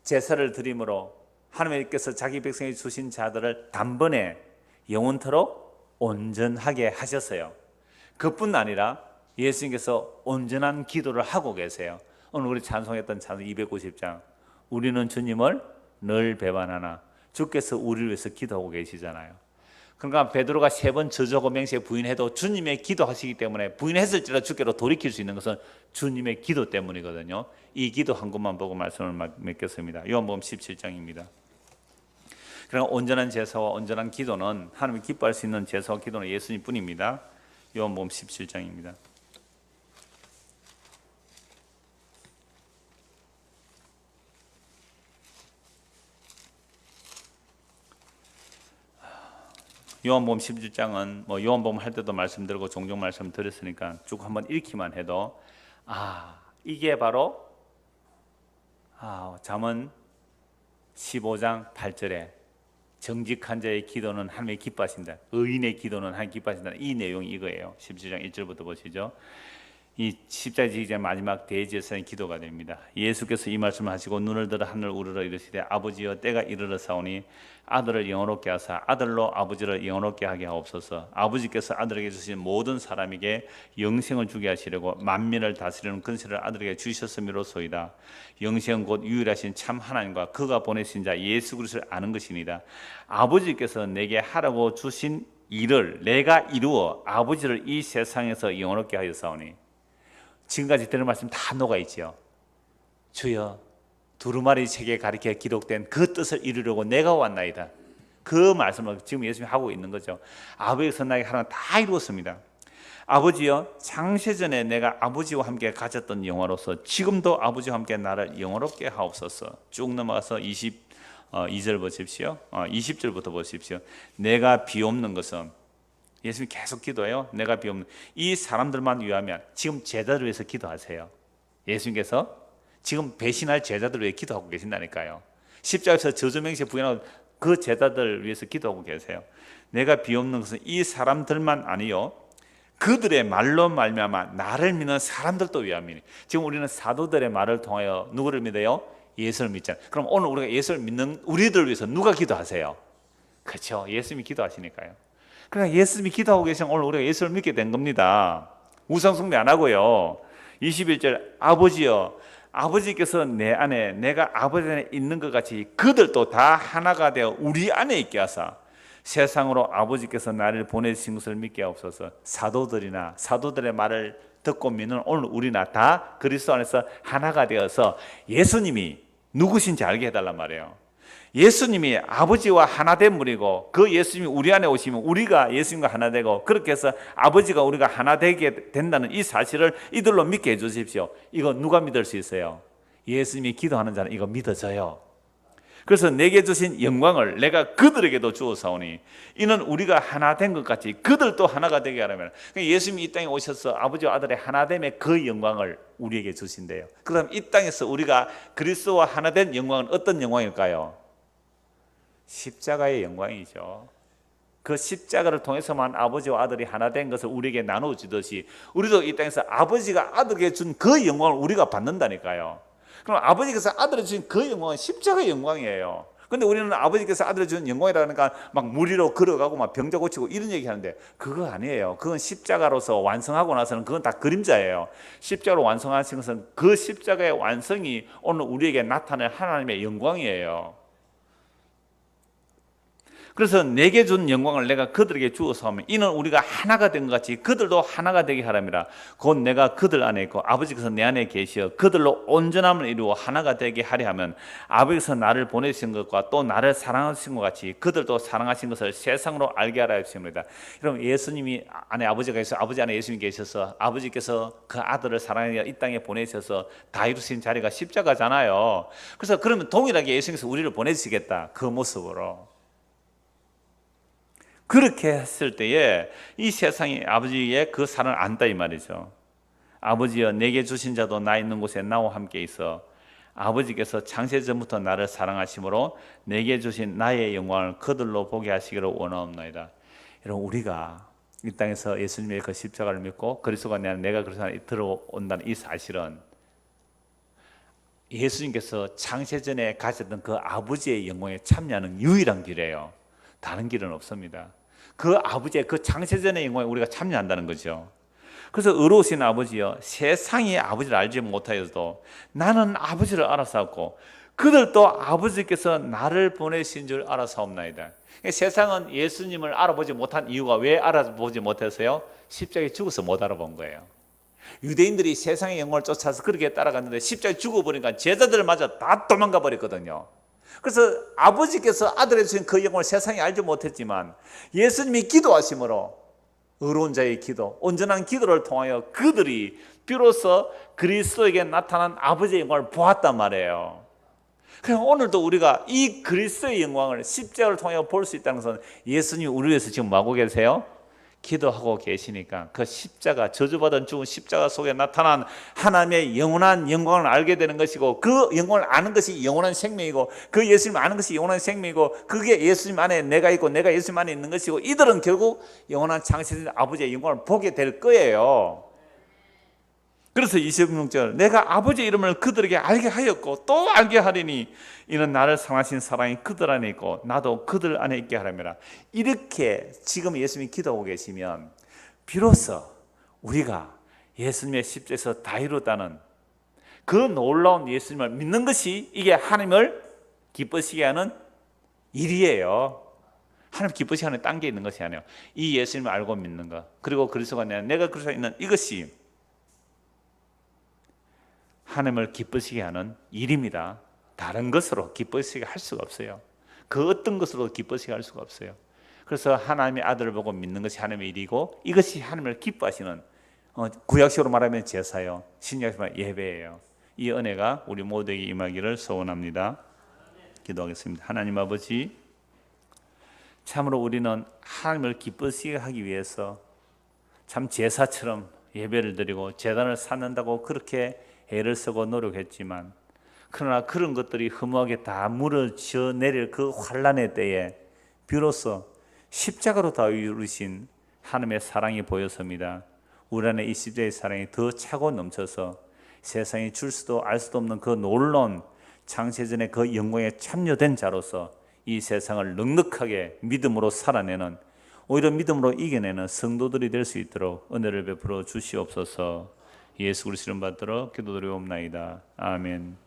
제사를 드림으로 하나님께서 자기 백성에 주신 자들을 단번에 영원토록 온전하게 하셨어요. 그뿐 아니라 예수님께서 온전한 기도를 하고 계세요. 오늘 우리 찬송했던 찬송 290장 우리는 주님을 늘 배반하나 주께서 우리를 위해서 기도하고 계시잖아요. 그러니까 베드로가 3번 저주하고 맹세에 부인해도 주님의 기도하시기 때문에 부인했을지라도 주께로 돌이킬 수 있는 것은 주님의 기도 때문이거든요. 이 기도 한 것만 보고 말씀을 맺겠습니다. 요한복음 17장입니다. 그러나 온전한 제사와 온전한 기도는 하나님이 기뻐할 수 있는 제사와 기도는 예수님 뿐입니다. 요한복음 17장입니다. 요한복음 17장은 뭐 요한복음 할 때도 말씀드리고 종종 말씀드렸으니까 쭉 한번 읽기만 해도 이게 바로 잠언 15장 8절에 정직한 자의 기도는 하나님이 기뻐하신다. 의인의 기도는 하나님 기뻐하신다. 이 내용이 이거예요. 17장 1절부터 보시죠. 이 십자가 지기 전 마지막 대제사의 기도가 됩니다. 예수께서 이 말씀을 하시고 눈을 들어 하늘을 우러러 이르시되 아버지여 때가 이르러 사오니 아들을 영원롭게 하사 아들로 아버지를 영원롭게 하게 하옵소서. 아버지께서 아들에게 주신 모든 사람에게 영생을 주게 하시려고 만민을 다스리는 권세를 아들에게 주셨음이로소이다. 영생은 곧 유일하신 참 하나님과 그가 보내신 자 예수 그리스도를 아는 것이니이다. 아버지께서 내게 하라고 주신 일을 내가 이루어 아버지를 이 세상에서 영원롭게 하였사오니. 지금까지 들은 말씀 다 녹아있지요. 주여 두루마리 책에 가리켜 기록된 그 뜻을 이루려고 내가 왔나이다. 그 말씀을 지금 예수님이 하고 있는 거죠. 아버지께서 나에게 하라는 다 이루었습니다. 아버지여 창세전에 내가 아버지와 함께 가졌던 영화로서 지금도 아버지와 함께 나를 영원롭게 하옵소서. 쭉 넘어가서 22절 보십시오. 20절부터 보십시오. 내가 비옵는 것은 예수님이 계속 기도해요. 내가 비옵는 이 사람들만 위하면 지금 제자들을 위해서 기도하세요. 예수님께서 지금 배신할 제자들을 위해 기도하고 계신다니까요. 십자가에서 저주명세 부인하고 그 제자들을 위해서 기도하고 계세요. 내가 비옵는 것은 이 사람들만 아니요 그들의 말로 말미암아 나를 믿는 사람들도 위함이니. 지금 우리는 사도들의 말을 통하여 누구를 믿어요? 예수를 믿잖아요. 그럼 오늘 우리가 예수를 믿는 우리들을 위해서 누가 기도하세요? 그렇죠. 예수님이 기도하시니까요. 그러니까 예수님이 기도하고 계시면 오늘 우리가 예수를 믿게 된 겁니다. 우상숭배 안 하고요. 21절 아버지여, 아버지께서 내 안에 내가 아버지 안에 있는 것 같이 그들도 다 하나가 되어 우리 안에 있게 하사 세상으로 아버지께서 나를 보내주신 것을 믿게 하옵소서. 사도들이나 사도들의 말을 듣고 믿는 오늘 우리나 다 그리스도 안에서 하나가 되어서 예수님이 누구신지 알게 해달란 말이에요. 예수님이 아버지와 하나 된 분이고 그 예수님이 우리 안에 오시면 우리가 예수님과 하나 되고 그렇게 해서 아버지가 우리가 하나 되게 된다는 이 사실을 이들로 믿게 해주십시오. 이거 누가 믿을 수 있어요? 예수님이 기도하는 자는 이거 믿어져요. 그래서 내게 주신 영광을 내가 그들에게도 주었사오니 이는 우리가 하나 된 것 같이 그들도 하나가 되게 하려면, 예수님이 이 땅에 오셔서 아버지와 아들의 하나됨의 그 영광을 우리에게 주신대요. 그럼 이 땅에서 우리가 그리스도와 하나 된 영광은 어떤 영광일까요? 십자가의 영광이죠. 그 십자가를 통해서만 아버지와 아들이 하나 된 것을 우리에게 나눠주듯이 우리도 이 땅에서 아버지가 아들에게 준 그 영광을 우리가 받는다니까요. 그럼 아버지께서 아들에게 주신 그 영광은 십자가의 영광이에요. 근데 우리는 아버지께서 아들에게 주는 영광이라니까 막 무리로 걸어가고 막 병자 고치고 이런 얘기 하는데 그거 아니에요. 그건 십자가로서 완성하고 나서는 그건 다 그림자예요. 십자가로 완성하신 것은 그 십자가의 완성이 오늘 우리에게 나타낼 하나님의 영광이에요. 그래서 내게 준 영광을 내가 그들에게 주어서 하면 이는 우리가 하나가 된 것 같이 그들도 하나가 되게 하람이라. 곧 내가 그들 안에 있고 아버지께서 내 안에 계시어 그들로 온전함을 이루어 하나가 되게 하려 하면 아버지께서 나를 보내신 것과 또 나를 사랑하신 것 같이 그들도 사랑하신 것을 세상으로 알게 하라 하십니다. 여러분, 예수님이 안에 아버지가 있어 아버지 안에 예수님이 계셔서 아버지께서 그 아들을 사랑하여 이 땅에 보내셔서 다 이루신 자리가 십자가잖아요. 그래서 그러면 동일하게 예수님께서 우리를 보내시겠다, 그 모습으로. 그렇게 했을 때에 이 세상이 아버지의 그 사랑을 안다 이 말이죠. 아버지여, 내게 주신 자도 나 있는 곳에 나와 함께 있어 아버지께서 창세전부터 나를 사랑하심으로 내게 주신 나의 영광을 그들로 보게 하시기를 원하옵나이다. 여러분, 우리가 이 땅에서 예수님의 그 십자가를 믿고 그리스도가 내가 그리스도 안에 들어온다는 이 사실은 예수님께서 창세전에 가졌던 그 아버지의 영광에 참여하는 유일한 길이에요. 다른 길은 없습니다. 그 아버지의 그 창세전의 영광에 우리가 참여한다는 거죠. 그래서 의로우신 아버지여, 세상이 아버지를 알지 못하여도 나는 아버지를 알아사옵고 그들도 아버지께서 나를 보내신 줄 알아사옵나이다. 세상은 예수님을 알아보지 못한 이유가 왜 알아보지 못해서요? 십자가에 죽어서 못 알아본 거예요. 유대인들이 세상의 영광을 쫓아서 그렇게 따라갔는데 십자가에 죽어버리니까 제자들마저 다 도망가 버렸거든요. 그래서 아버지께서 아들에게 주신 그 영광을 세상이 알지 못했지만 예수님이 기도하심으로 의로운 자의 기도, 온전한 기도를 통하여 그들이 비로소 그리스도에게 나타난 아버지의 영광을 보았단 말이에요. 그럼 오늘도 우리가 이 그리스도의 영광을 십자가를 통하여 볼 수 있다는 것은 예수님이 우리 위해서 지금 뭐 하고 계세요? 기도하고 계시니까 그 십자가, 저주받은 죽은 십자가 속에 나타난 하나님의 영원한 영광을 알게 되는 것이고 그 영광을 아는 것이 영원한 생명이고 그 예수님 아는 것이 영원한 생명이고 그게 예수님 안에 내가 있고 내가 예수님 안에 있는 것이고 이들은 결국 영원한 창세된 아버지의 영광을 보게 될 거예요. 그래서 26절 내가 아버지의 이름을 그들에게 알게 하였고 또 알게 하리니 이는 나를 사랑하신 사랑이 그들 안에 있고 나도 그들 안에 있게 하려니라. 이렇게 지금 예수님이 기도하고 계시면 비로소 우리가 예수님의 십자에서 다 이루었다는 그 놀라운 예수님을 믿는 것이 이게 하나님을 기쁘시게 하는 일이에요. 하나님 기쁘시게 하는 딴 게 있는 것이 아니에요. 이 예수님을 알고 믿는 것, 그리고 그리스도가 내가 그리스도에 있는 이것이 하나님을 기쁘시게 하는 일입니다. 다른 것으로 기쁘시게 할 수가 없어요. 그 어떤 것으로 기쁘시게 할 수가 없어요. 그래서 하나님의 아들을 보고 믿는 것이 하나님의 일이고 이것이 하나님을 기뻐하시는 구약식으로 말하면 제사요, 신약식으로 말하면 예배예요. 이 은혜가 우리 모두에게 임하기를 소원합니다. 기도하겠습니다. 하나님 아버지, 참으로 우리는 하나님을 기쁘시게 하기 위해서 참 제사처럼 예배를 드리고 제단을 쌓는다고 그렇게 애를 쓰고 노력했지만 그러나 그런 것들이 허무하게 다 무너져 내릴 그 환난의 때에 비로소 십자가로 다 이루신 하나님의 사랑이 보였습니다. 우리 안에 이 십자가의 사랑이 더 차고 넘쳐서 세상이 줄 수도 알 수도 없는 그 놀라운 창세전의 그 영광에 참여된 자로서 이 세상을 넉넉하게 믿음으로 살아내는 오히려 믿음으로 이겨내는 성도들이 될 수 있도록 은혜를 베풀어 주시옵소서. 예수 그리스도 이름 받들어 기도드리옵나이다. 아멘.